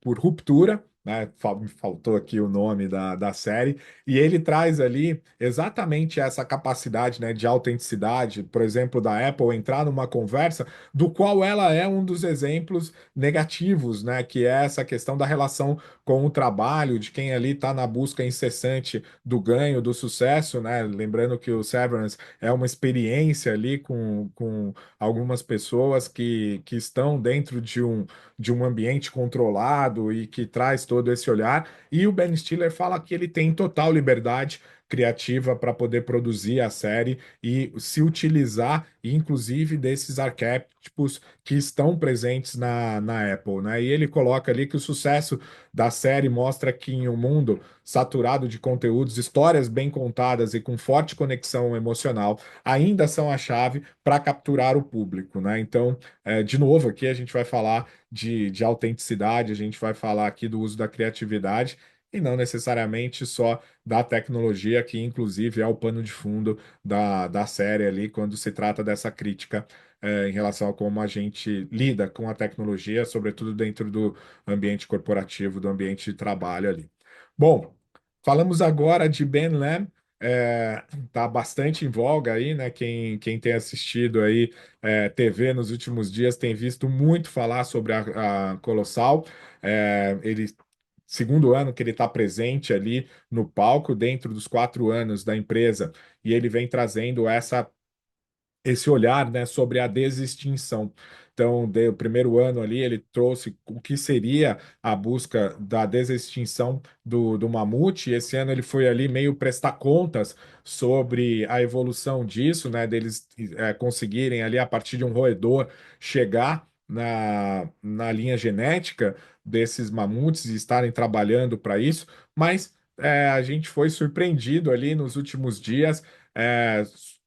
por Ruptura, né? Me faltou aqui o nome da série, e ele traz ali exatamente essa capacidade, né, de autenticidade, por exemplo, da Apple entrar numa conversa, do qual ela é um dos exemplos negativos, né, que é essa questão da relação com o trabalho, de quem ali está na busca incessante do ganho, do sucesso, né? Lembrando que o Severance é uma experiência ali com algumas pessoas que estão dentro de um ambiente controlado e que traz todo esse olhar. E o Ben Stiller fala que ele tem total liberdade criativa para poder produzir a série e se utilizar, inclusive, desses arquétipos que estão presentes na Apple, né? E ele coloca ali que o sucesso da série mostra que em um mundo saturado de conteúdos, histórias bem contadas e com forte conexão emocional ainda são a chave para capturar o público, né? Então, de novo, aqui a gente vai falar de autenticidade, a gente vai falar aqui do uso da criatividade e não necessariamente só da tecnologia, que inclusive é o pano de fundo da série ali, quando se trata dessa crítica em relação a como a gente lida com a tecnologia, sobretudo dentro do ambiente corporativo, do ambiente de trabalho ali. Bom, falamos agora de Ben Lamb. Tá bastante em voga aí, né? Quem tem assistido aí TV nos últimos dias tem visto muito falar sobre a Colossal. Ele segundo ano que ele está presente ali no palco, dentro dos 4 anos da empresa, e ele vem trazendo esse olhar, né, sobre a desextinção. Então, o primeiro ano ali, ele trouxe o que seria a busca da desextinção do mamute, e esse ano ele foi ali meio prestar contas sobre a evolução disso, né, deles conseguirem ali, a partir de um roedor, chegar na linha genética desses mamutes e estarem trabalhando para isso, mas a gente foi surpreendido ali nos últimos dias é,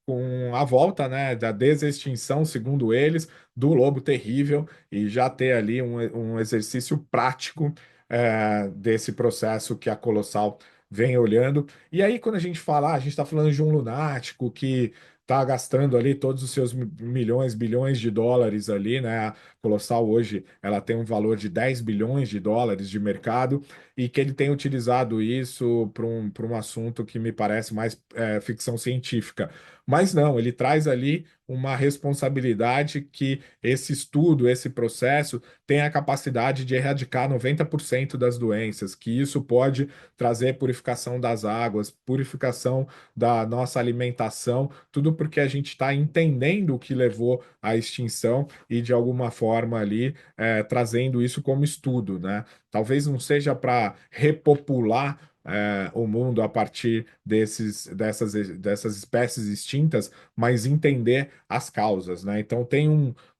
com a volta, né, da desextinção, segundo eles, do lobo terrível e já ter ali um exercício prático desse processo que a Colossal vem olhando. E aí, quando a gente fala, a gente está falando de um lunático que está gastando ali todos os seus milhões, bilhões de dólares ali, né? A Colossal hoje ela tem um valor de 10 bilhões de dólares de mercado e que ele tem utilizado isso para um assunto que me parece mais ficção científica. Mas não, ele traz ali uma responsabilidade que esse estudo, esse processo, tem a capacidade de erradicar 90% das doenças, que isso pode trazer purificação das águas, purificação da nossa alimentação, tudo porque a gente está entendendo o que levou à extinção e, de alguma forma, ali trazendo isso como estudo, né? Talvez não seja para repopular o mundo a partir dessas espécies extintas, mas entender as causas, né? Então tem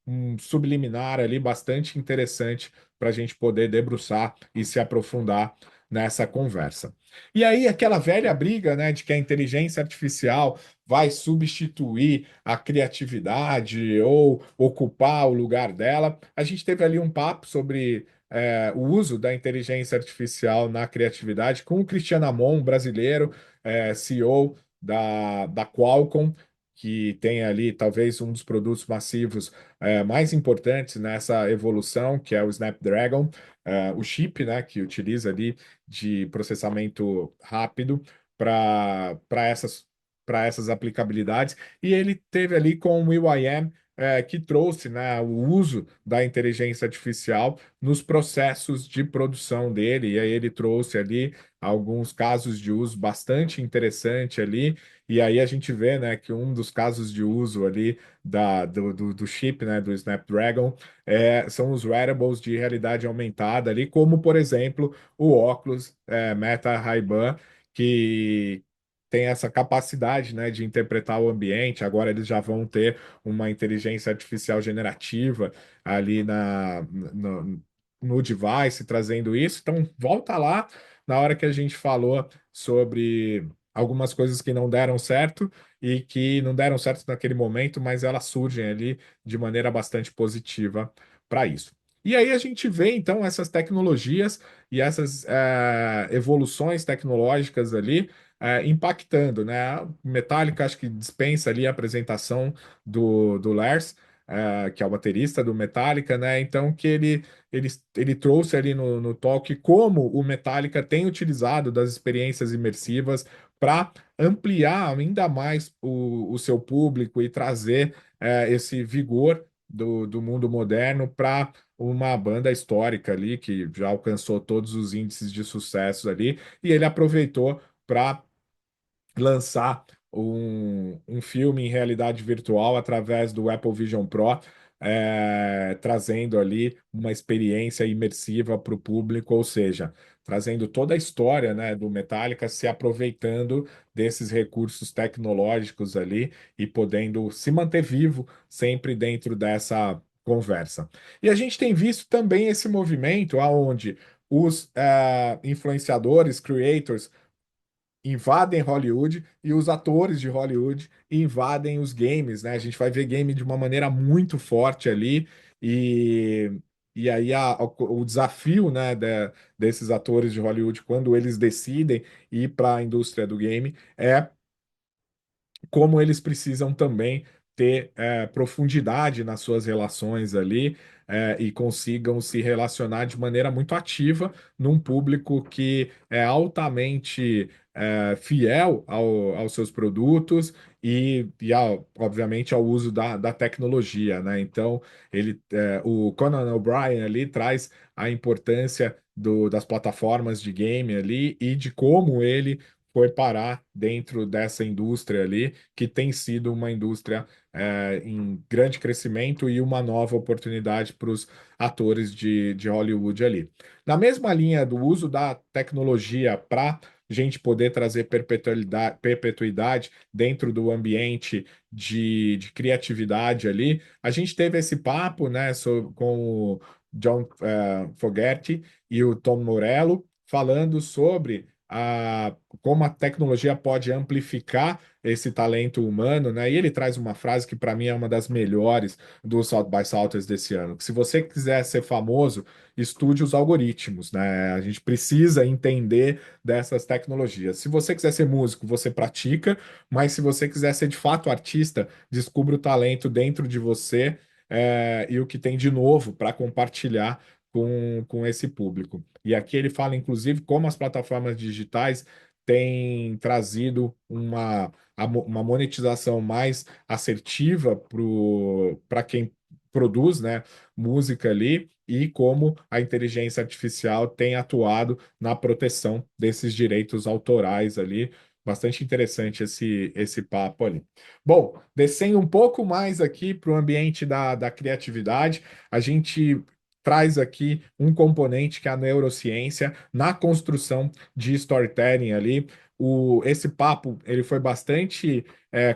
um subliminar ali bastante interessante para a gente poder debruçar e se aprofundar nessa conversa. E aí, aquela velha briga, né, de que a inteligência artificial vai substituir a criatividade ou ocupar o lugar dela. A gente teve ali um papo sobre o uso da inteligência artificial na criatividade com o Cristiano Amon, um brasileiro, CEO da Qualcomm, que tem ali talvez um dos produtos massivos mais importantes nessa evolução, que é o Snapdragon, o chip, né, que utiliza ali de processamento rápido para essas aplicabilidades. E ele teve ali com o will.i.am que trouxe, né, o uso da inteligência artificial nos processos de produção dele. E aí ele trouxe ali alguns casos de uso bastante interessante ali. E aí a gente vê, né, que um dos casos de uso ali do chip, né, do Snapdragon, são os wearables de realidade aumentada ali, como, por exemplo, o óculos Meta Ray-Ban, que tem essa capacidade, né, de interpretar o ambiente. Agora eles já vão ter uma inteligência artificial generativa ali no device, trazendo isso. Então, volta lá na hora que a gente falou sobre algumas coisas que não deram certo e que não deram certo naquele momento, mas elas surgem ali de maneira bastante positiva para isso. E aí a gente vê então essas tecnologias e essas evoluções tecnológicas ali impactando, né? A Metallica acho que dispensa ali a apresentação do Lars, que é o baterista do Metallica, né? Então que ele trouxe ali no talk como o Metallica tem utilizado das experiências imersivas para ampliar ainda mais o seu público e trazer esse vigor do mundo moderno para uma banda histórica ali que já alcançou todos os índices de sucesso ali, e ele aproveitou para lançar um filme em realidade virtual através do Apple Vision Pro, trazendo ali uma experiência imersiva para o público, ou seja, trazendo toda a história, né, do Metallica, se aproveitando desses recursos tecnológicos ali e podendo se manter vivo sempre dentro dessa conversa. E a gente tem visto também esse movimento aonde os influenciadores, creators, invadem Hollywood e os atores de Hollywood invadem os games, né? A gente vai ver game de uma maneira muito forte ali e, e aí o desafio, né, desses atores de Hollywood quando eles decidem ir para a indústria do game é como eles precisam também ter profundidade nas suas relações ali e consigam se relacionar de maneira muito ativa num público que é altamente fiel aos seus produtos obviamente, ao uso da tecnologia, né? Então, o Conan O'Brien ali traz a importância das plataformas de game ali e de como ele foi parar dentro dessa indústria ali, que tem sido uma indústria em grande crescimento e uma nova oportunidade para os atores de Hollywood ali. Na mesma linha do uso da tecnologia para gente poder trazer perpetuidade dentro do ambiente de criatividade ali. A gente teve esse papo, né, com o John Fogerty e o Tom Morello, falando sobre como a tecnologia pode amplificar esse talento humano, né? E ele traz uma frase que para mim é uma das melhores do South by Southwest desse ano, que se você quiser ser famoso, estude os algoritmos, né? A gente precisa entender dessas tecnologias. Se você quiser ser músico, você pratica, mas se você quiser ser de fato artista, descubra o talento dentro de você, e o que tem de novo para compartilhar com esse público. E aqui ele fala, inclusive, como as plataformas digitais têm trazido uma monetização mais assertiva para quem produz, né, música ali, e como a inteligência artificial tem atuado na proteção desses direitos autorais ali. Bastante interessante esse papo ali. Bom, descendo um pouco mais aqui para o ambiente da criatividade, a gente traz aqui um componente que é a neurociência na construção de storytelling ali. Esse papo ele foi bastante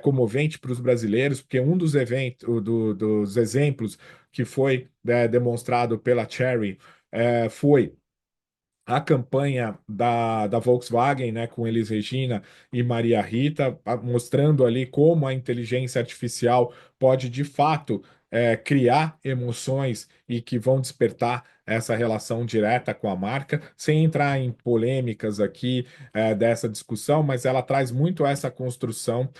comovente para os brasileiros, porque um dos eventos, dos exemplos que foi demonstrado pela Cherry foi a campanha da Volkswagen, né, com Elis Regina e Maria Rita, mostrando ali como a inteligência artificial pode, de fato, criar emoções e que vão despertar essa relação direta com a marca, sem entrar em polêmicas aqui dessa discussão, mas ela traz muito essa construção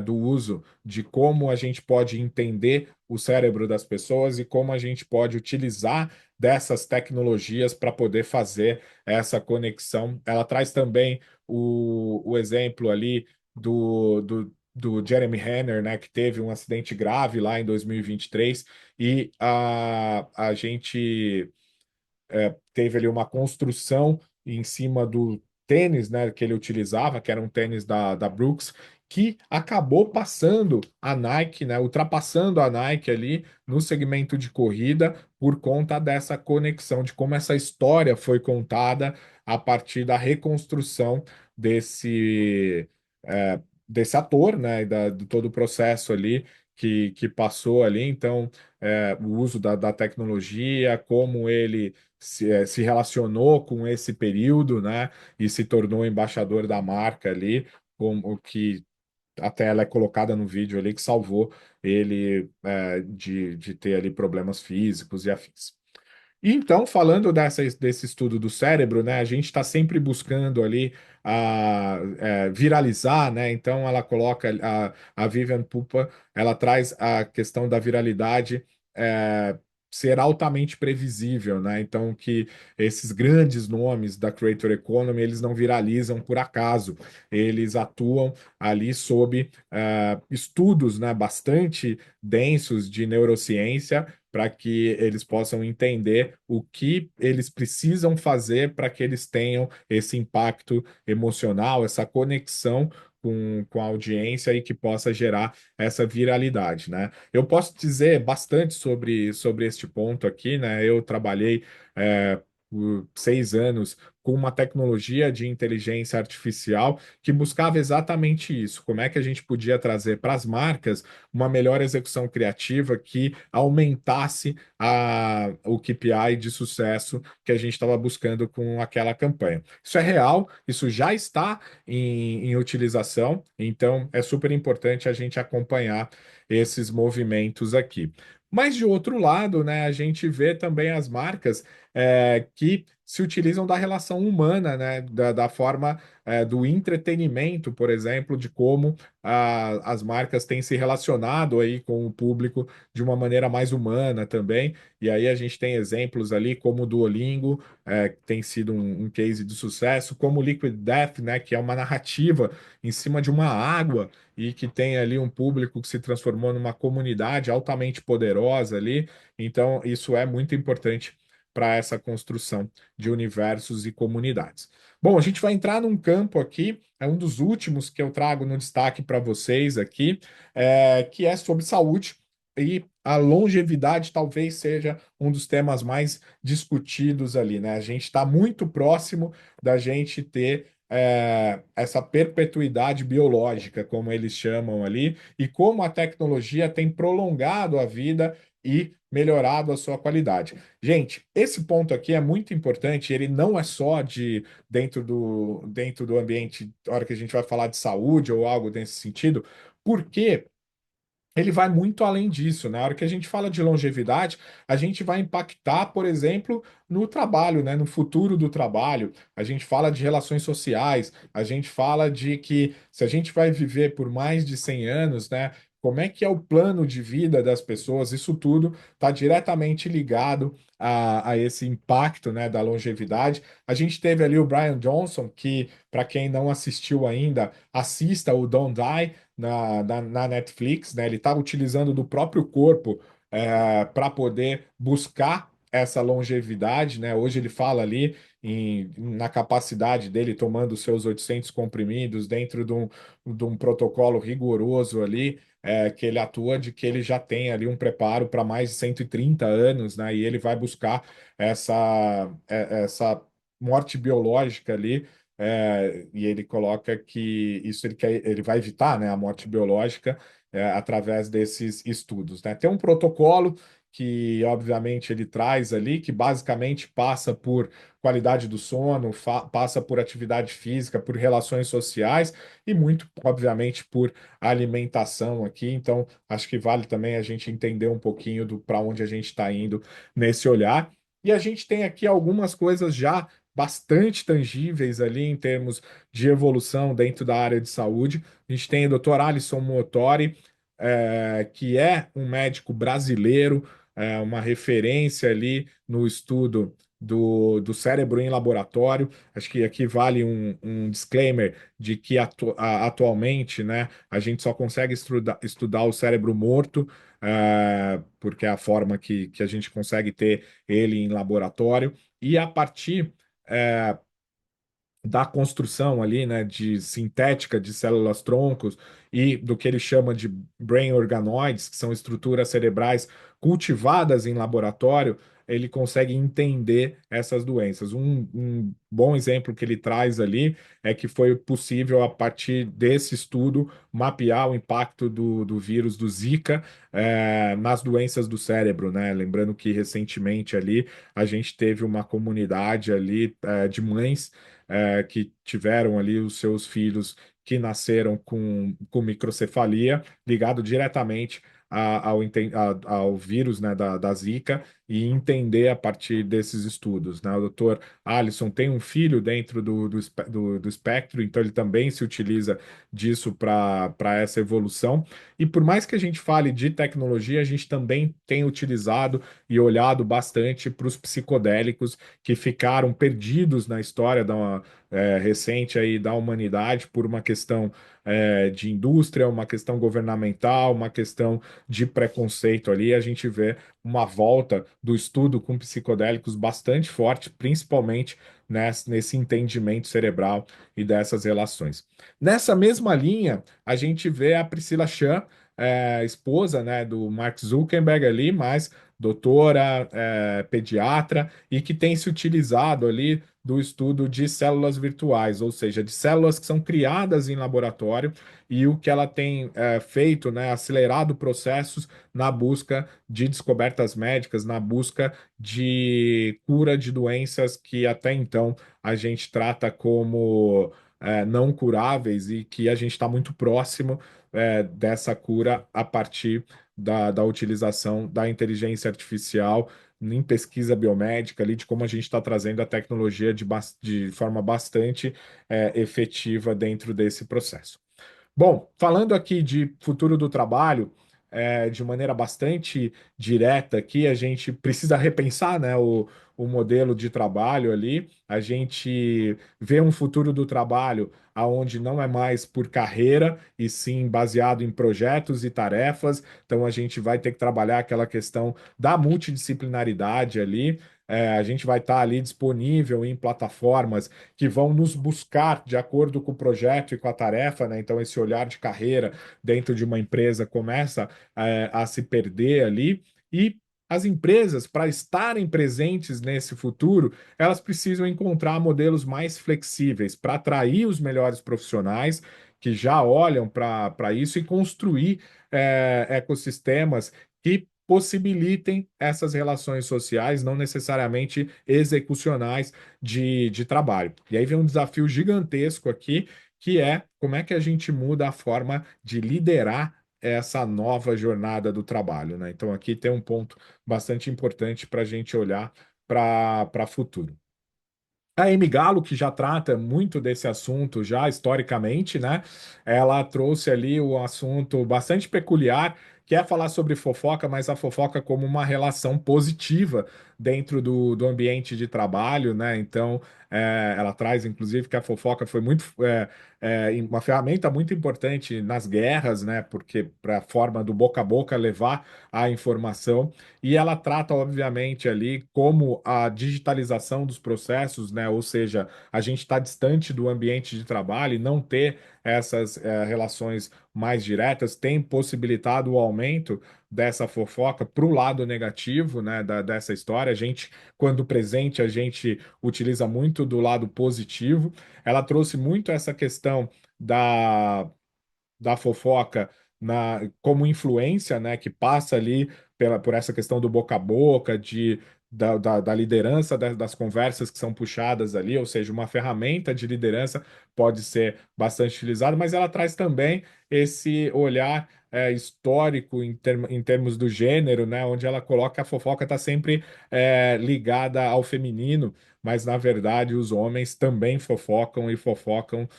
do uso de como a gente pode entender o cérebro das pessoas e como a gente pode utilizar dessas tecnologias para poder fazer essa conexão. Ela traz também o exemplo ali do Jeremy Renner, né, que teve um acidente grave lá em 2023, e a gente teve ali uma construção em cima do tênis, né, que ele utilizava, que era um tênis da Brooks, que acabou passando a Nike, né, ultrapassando a Nike ali no segmento de corrida por conta dessa conexão, de como essa história foi contada a partir da reconstrução desse ator, né, e de todo o processo ali que passou ali. Então, o uso da tecnologia, como ele se relacionou com esse período, né? E se tornou embaixador da marca ali, como que até ela é colocada no vídeo ali que salvou ele de ter ali problemas físicos e afins. E então, falando desse estudo do cérebro, né, a gente está sempre buscando ali viralizar, né? Então, ela coloca a Vivian Pupa, ela traz a questão da viralidade ser altamente previsível, né? Então, que esses grandes nomes da Creator Economy, eles não viralizam por acaso, eles atuam ali sob estudos, né, bastante densos de neurociência para que eles possam entender o que eles precisam fazer para que eles tenham esse impacto emocional, essa conexão com a audiência e que possa gerar essa viralidade, né? Eu posso dizer bastante sobre este ponto aqui, né? Eu trabalhei por 6 anos com uma tecnologia de inteligência artificial que buscava exatamente isso. Como é que a gente podia trazer para as marcas uma melhor execução criativa que aumentasse o KPI de sucesso que a gente estava buscando com aquela campanha. Isso é real, isso já está em utilização, então é super importante a gente acompanhar esses movimentos aqui. Mas de outro lado, né, a gente vê também as marcas que se utilizam da relação humana, né, da forma do entretenimento, por exemplo, de como as marcas têm se relacionado aí com o público de uma maneira mais humana também. E aí a gente tem exemplos ali como o Duolingo, que tem sido um case de sucesso, como o Liquid Death, né, que é uma narrativa em cima de uma água e que tem ali um público que se transformou numa comunidade altamente poderosa ali. Então, isso é muito importante para essa construção de universos e comunidades. Bom, a gente vai entrar num campo aqui, é um dos últimos que eu trago no destaque para vocês aqui, que é sobre saúde. E a longevidade talvez seja um dos temas mais discutidos ali, né? A gente está muito próximo da gente ter essa perpetuidade biológica, como eles chamam ali, e como a tecnologia tem prolongado a vida e melhorado a sua qualidade. Gente, esse ponto aqui é muito importante, ele não é só de dentro do ambiente, na hora que a gente vai falar de saúde ou algo nesse sentido, porque ele vai muito além disso. Na hora que a gente fala de longevidade, a gente vai impactar, por exemplo, no trabalho, né? No futuro do trabalho. A gente fala de relações sociais, a gente fala de que se a gente vai viver por mais de 100 anos, né? Como é que é o plano de vida das pessoas? Isso tudo está diretamente ligado a esse impacto, né, da longevidade. A gente teve ali o Brian Johnson, que, para quem não assistiu ainda, assista o Don't Die na Netflix, né? Ele está utilizando do próprio corpo para poder buscar essa longevidade, né? Hoje ele fala ali na capacidade dele tomando seus 800 comprimidos dentro de um protocolo rigoroso ali, que ele atua, de que ele já tem ali um preparo para mais de 130 anos, né? E ele vai buscar essa morte biológica ali, e ele coloca que isso ele vai evitar, né, a morte biológica, através desses estudos, né? Tem um protocolo que, obviamente, ele traz ali, que basicamente passa por qualidade do sono, passa por atividade física, por relações sociais e muito, obviamente, por alimentação aqui. Então, acho que vale também a gente entender um pouquinho do para onde a gente está indo nesse olhar. E a gente tem aqui algumas coisas já bastante tangíveis ali em termos de evolução dentro da área de saúde. A gente tem o Dr. Alisson Motori, que é um médico brasileiro, uma referência ali no estudo do cérebro em laboratório. Acho que aqui vale um disclaimer de que atualmente, né, a gente só consegue estudar o cérebro morto, porque é a forma que a gente consegue ter ele em laboratório. E a partir é, da construção ali, né, de sintética de células troncos e do que ele chama de brain organoids, que são estruturas cerebrais cultivadas em laboratório, ele consegue entender essas doenças. Um bom exemplo que ele traz ali é que foi possível, a partir desse estudo, mapear o impacto do vírus do Zika, nas doenças do cérebro, né? Lembrando que recentemente ali a gente teve uma comunidade ali, de mães que tiveram ali os seus filhos que nasceram com microcefalia, ligado diretamente ao vírus, né, da Zika, e entender a partir desses estudos, né? O doutor Alisson tem um filho dentro do espectro, então ele também se utiliza disso para essa evolução. E por mais que a gente fale de tecnologia, a gente também tem utilizado e olhado bastante para os psicodélicos que ficaram perdidos na história recente aí da humanidade por uma questão de indústria, uma questão governamental, uma questão de preconceito ali. A gente vê uma volta do estudo com psicodélicos bastante forte, principalmente nesse entendimento cerebral e dessas relações. Nessa mesma linha, a gente vê a Priscila Chan, esposa, né, do Mark Zuckerberg ali, mas doutora, pediatra, e que tem se utilizado ali do estudo de células virtuais, ou seja, de células que são criadas em laboratório, e o que ela tem feito, né, acelerado processos na busca de descobertas médicas, na busca de cura de doenças que até então a gente trata como não curáveis e que a gente está muito próximo dessa cura a partir da utilização da inteligência artificial em pesquisa biomédica, ali, de como a gente está trazendo a tecnologia de forma bastante efetiva dentro desse processo. Bom, falando aqui de futuro do trabalho, de maneira bastante direta aqui, a gente precisa repensar, né, o modelo de trabalho ali. A gente vê um futuro do trabalho aonde não é mais por carreira, e sim baseado em projetos e tarefas. Então a gente vai ter que trabalhar aquela questão da multidisciplinaridade ali. A gente vai estar ali disponível em plataformas que vão nos buscar de acordo com o projeto e com a tarefa, né? Então, esse olhar de carreira dentro de uma empresa começa a se perder ali. E as empresas, para estarem presentes nesse futuro, elas precisam encontrar modelos mais flexíveis para atrair os melhores profissionais que já olham para isso e construir ecossistemas que possibilitem essas relações sociais, não necessariamente execucionais de trabalho. E aí vem um desafio gigantesco aqui, que é como é que a gente muda a forma de liderar essa nova jornada do trabalho, né? Então aqui tem um ponto bastante importante para a gente olhar para futuro. A Amy Gallo, que já trata muito desse assunto já historicamente, né? Ela trouxe ali o assunto bastante peculiar, que é falar sobre fofoca, mas a fofoca como uma relação positiva dentro do ambiente de trabalho, né? Então, ela traz, inclusive, que a fofoca foi uma ferramenta muito importante nas guerras, né? Porque para a forma do boca a boca levar a informação. E ela trata, obviamente, ali como a digitalização dos processos, né? Ou seja, a gente está distante do ambiente de trabalho e não ter essas relações mais diretas tem possibilitado o aumento dessa fofoca para o lado negativo, né, dessa história. A gente, quando presente, a gente utiliza muito do lado positivo. Ela trouxe muito essa questão da fofoca como influência, né, que passa ali por essa questão do boca a boca, da liderança das conversas que são puxadas ali, ou seja, uma ferramenta de liderança pode ser bastante utilizada, mas ela traz também esse olhar histórico em termos do gênero, né, onde ela coloca que a fofoca está sempre ligada ao feminino, mas na verdade os homens também fofocam e fofocam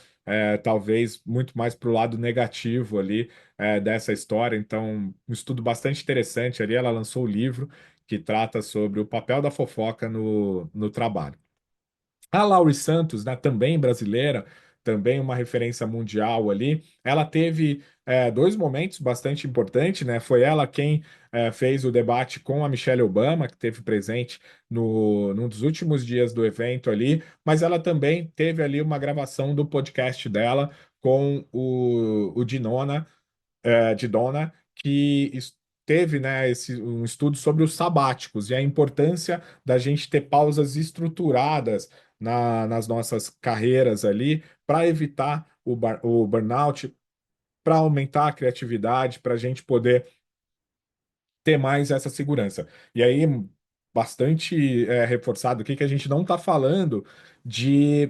talvez muito mais para o lado negativo ali dessa história. Então, um estudo bastante interessante ali. Ela lançou o livro que trata sobre o papel da fofoca no trabalho. A Laurie Santos, né, também brasileira, também uma referência mundial ali, ela teve dois momentos bastante importantes, né? Foi ela quem fez o debate com a Michelle Obama, que teve presente num dos últimos dias do evento ali, mas ela também teve ali uma gravação do podcast dela com o Dinona, de Donna, que teve, né, um estudo sobre os sabáticos e a importância da gente ter pausas estruturadas nas nossas carreiras ali para evitar o burnout, para aumentar a criatividade, para a gente poder ter mais essa segurança. E aí, bastante reforçado aqui que a gente não está falando de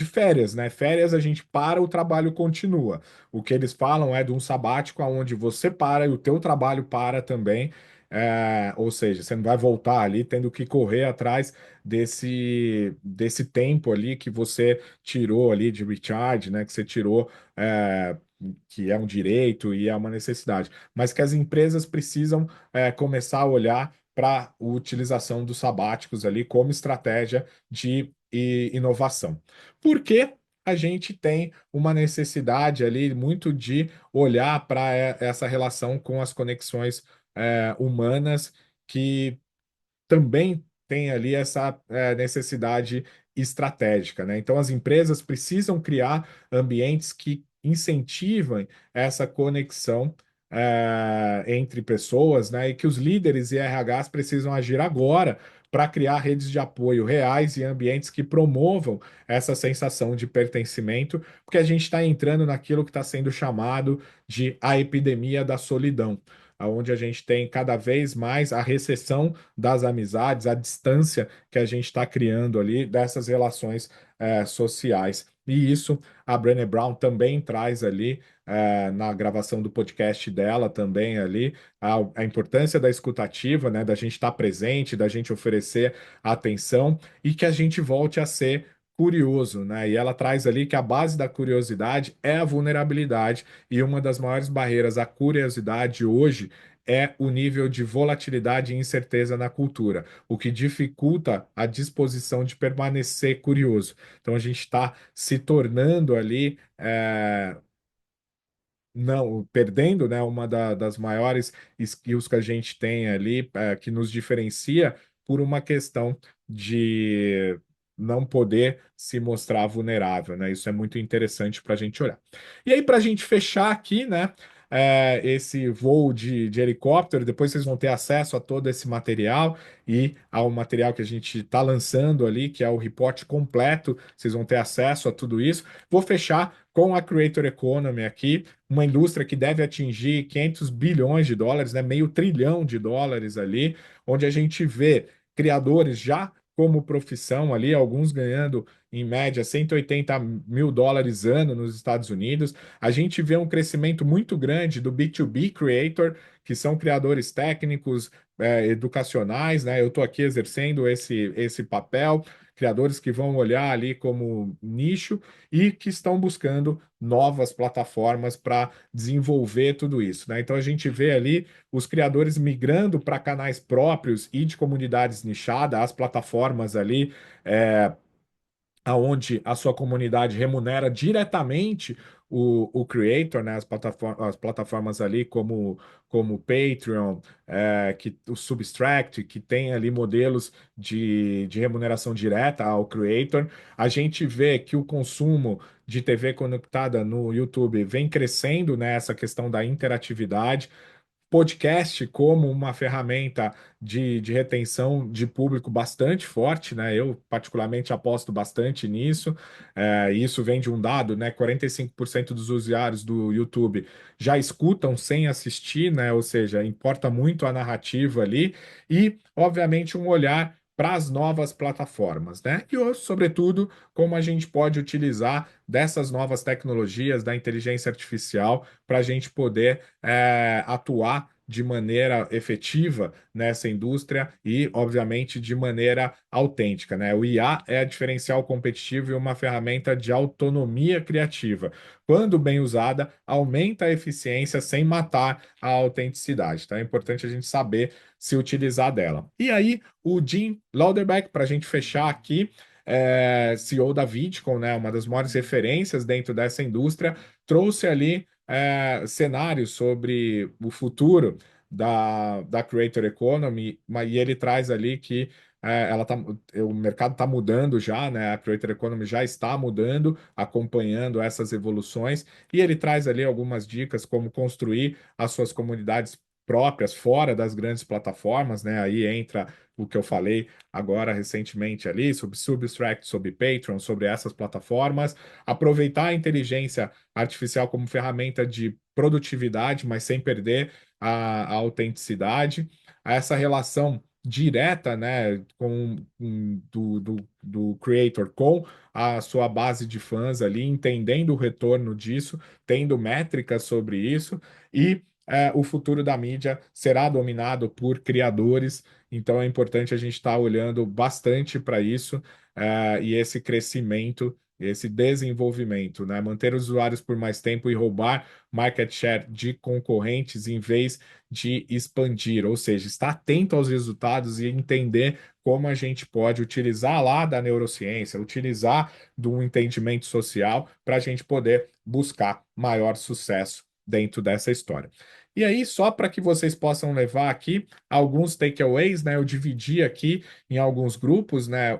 férias, né? Férias a gente para, o trabalho continua. O que eles falam é de um sabático onde você para e o teu trabalho para também. Ou seja, você não vai voltar ali tendo que correr atrás desse tempo ali que você tirou ali de recharge, né? Que você tirou, que é um direito e é uma necessidade, mas que as empresas precisam começar a olhar para a utilização dos sabáticos ali como estratégia de inovação. Porque a gente tem uma necessidade ali muito de olhar para essa relação com as conexões humanas que também tem ali essa necessidade estratégica, né? Então, as empresas precisam criar ambientes que incentivem essa conexão entre pessoas, né? E que os líderes e RHs precisam agir agora para criar redes de apoio reais e ambientes que promovam essa sensação de pertencimento, porque a gente está entrando naquilo que está sendo chamado de a epidemia da solidão, onde a gente tem cada vez mais a recessão das amizades, a distância que a gente está criando ali dessas relações sociais. E isso a Brené Brown também traz ali na gravação do podcast dela também ali a importância da escutativa, né, da gente estar presente, da gente oferecer atenção e que a gente volte a ser curioso, né? E ela traz ali que a base da curiosidade é a vulnerabilidade e uma das maiores barreiras à curiosidade hoje é o nível de volatilidade e incerteza na cultura, o que dificulta a disposição de permanecer curioso. Então a gente está se tornando ali não, perdendo, né, uma das maiores skills que a gente tem ali, que nos diferencia por uma questão de não poder se mostrar vulnerável, né? Isso é muito interessante para a gente olhar. E aí, para a gente fechar aqui, né? esse voo de helicóptero. Depois vocês vão ter acesso a todo esse material e ao material que a gente está lançando ali, que é o reporte completo. Vocês vão ter acesso a tudo isso. Vou fechar com a Creator Economy aqui, uma indústria que deve atingir 500 bilhões de dólares, né, meio trilhão de dólares ali, onde a gente vê criadores já como profissão ali, alguns ganhando em média 180 mil dólares ano nos Estados Unidos. A gente vê um crescimento muito grande do B2B Creator, que são criadores técnicos, educacionais, né? Eu estou aqui exercendo esse papel, criadores que vão olhar ali como nicho e que estão buscando novas plataformas para desenvolver tudo isso, né? Então a gente vê ali os criadores migrando para canais próprios e de comunidades nichadas, as plataformas ali, aonde a sua comunidade remunera diretamente o creator, né? As plataformas ali como o Patreon, o Substract, que tem ali modelos de remuneração direta ao creator. A gente vê que o consumo de TV conectada no YouTube vem crescendo nessa questão da interatividade. Podcast como uma ferramenta de retenção de público bastante forte, né? Eu particularmente aposto bastante nisso. Isso vem de um dado, né? 45% dos usuários do YouTube já escutam sem assistir, né? Ou seja, importa muito a narrativa ali e, obviamente, um olhar para as novas plataformas, né? E, sobretudo, como a gente pode utilizar dessas novas tecnologias da inteligência artificial para a gente poder atuar de maneira efetiva nessa indústria e, obviamente, de maneira autêntica, né? O IA é diferencial competitivo e uma ferramenta de autonomia criativa. Quando bem usada, aumenta a eficiência sem matar a autenticidade. Então é importante a gente saber se utilizar dela. E aí, o Jim Lauderbeck, para a gente fechar aqui, CEO da Vidcon, né, uma das maiores referências dentro dessa indústria, trouxe ali cenários sobre o futuro da Creator Economy, e ele traz ali que o mercado está mudando já, né? A Creator Economy já está mudando, acompanhando essas evoluções, e ele traz ali algumas dicas como construir as suas comunidades próprias fora das grandes plataformas, né? Aí entra o que eu falei agora recentemente ali sobre Substract, sobre Patreon, sobre essas plataformas, aproveitar a inteligência artificial como ferramenta de produtividade, mas sem perder a autenticidade, essa relação direta, né, do creator com a sua base de fãs ali, entendendo o retorno disso, tendo métricas sobre isso, e o futuro da mídia será dominado por criadores, então é importante a gente estar olhando bastante para isso, e esse crescimento, esse desenvolvimento, né? Manter os usuários por mais tempo e roubar market share de concorrentes em vez de expandir, ou seja, estar atento aos resultados e entender como a gente pode utilizar lá da neurociência, utilizar do entendimento social para a gente poder buscar maior sucesso dentro dessa história. E aí, só para que vocês possam levar aqui alguns takeaways, né? Eu dividi aqui em alguns grupos, né?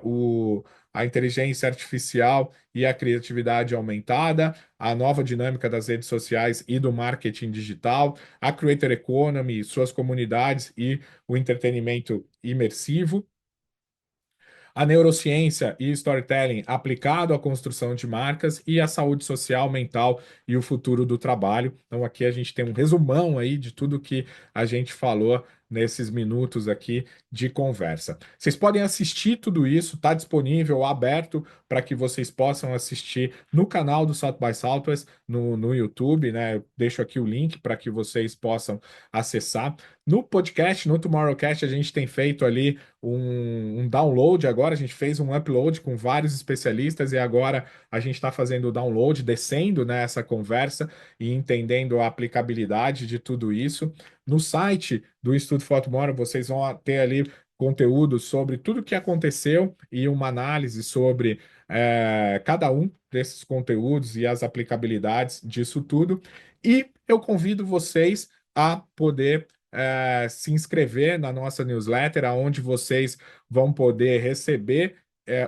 A inteligência artificial e a criatividade aumentada, a nova dinâmica das redes sociais e do marketing digital, a Creator Economy, suas comunidades e o entretenimento imersivo, a neurociência e storytelling aplicado à construção de marcas e a saúde social, mental e o futuro do trabalho. Então aqui a gente tem um resumão aí de tudo que a gente falou nesses minutos aqui de conversa. Vocês podem assistir tudo isso, está disponível, aberto para que vocês possam assistir no canal do South by Southwest, no YouTube, né? Eu deixo aqui o link para que vocês possam acessar. No podcast, no Tomorrowcast, a gente tem feito ali um download agora, a gente fez um upload com vários especialistas e agora a gente está fazendo o download, descendo nessa conversa e entendendo a aplicabilidade de tudo isso. No site do Instituto for Tomorrow, vocês vão ter ali conteúdo sobre tudo o que aconteceu e uma análise sobre cada um desses conteúdos e as aplicabilidades disso tudo. E eu convido vocês a poder se inscrever na nossa newsletter, onde vocês vão poder receber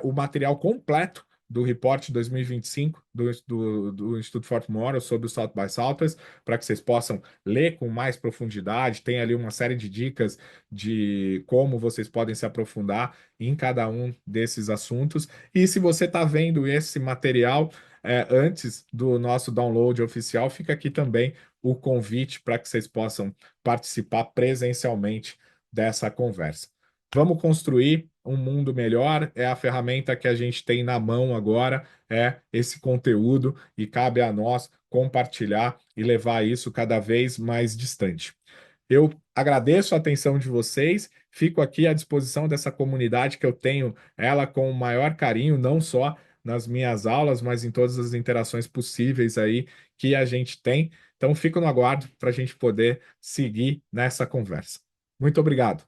o material completo do Report 2025 do Instituto Fort Memorial sobre o South by Southwest, para que vocês possam ler com mais profundidade. Tem ali uma série de dicas de como vocês podem se aprofundar em cada um desses assuntos. E se você está vendo esse material antes do nosso download oficial, fica aqui também o convite para que vocês possam participar presencialmente dessa conversa. Vamos construir um mundo melhor, é a ferramenta que a gente tem na mão agora, é esse conteúdo, e cabe a nós compartilhar e levar isso cada vez mais distante. Eu agradeço a atenção de vocês, fico aqui à disposição dessa comunidade que eu tenho ela com o maior carinho, não só nas minhas aulas, mas em todas as interações possíveis aí que a gente tem. Então, fico no aguardo para a gente poder seguir nessa conversa. Muito obrigado.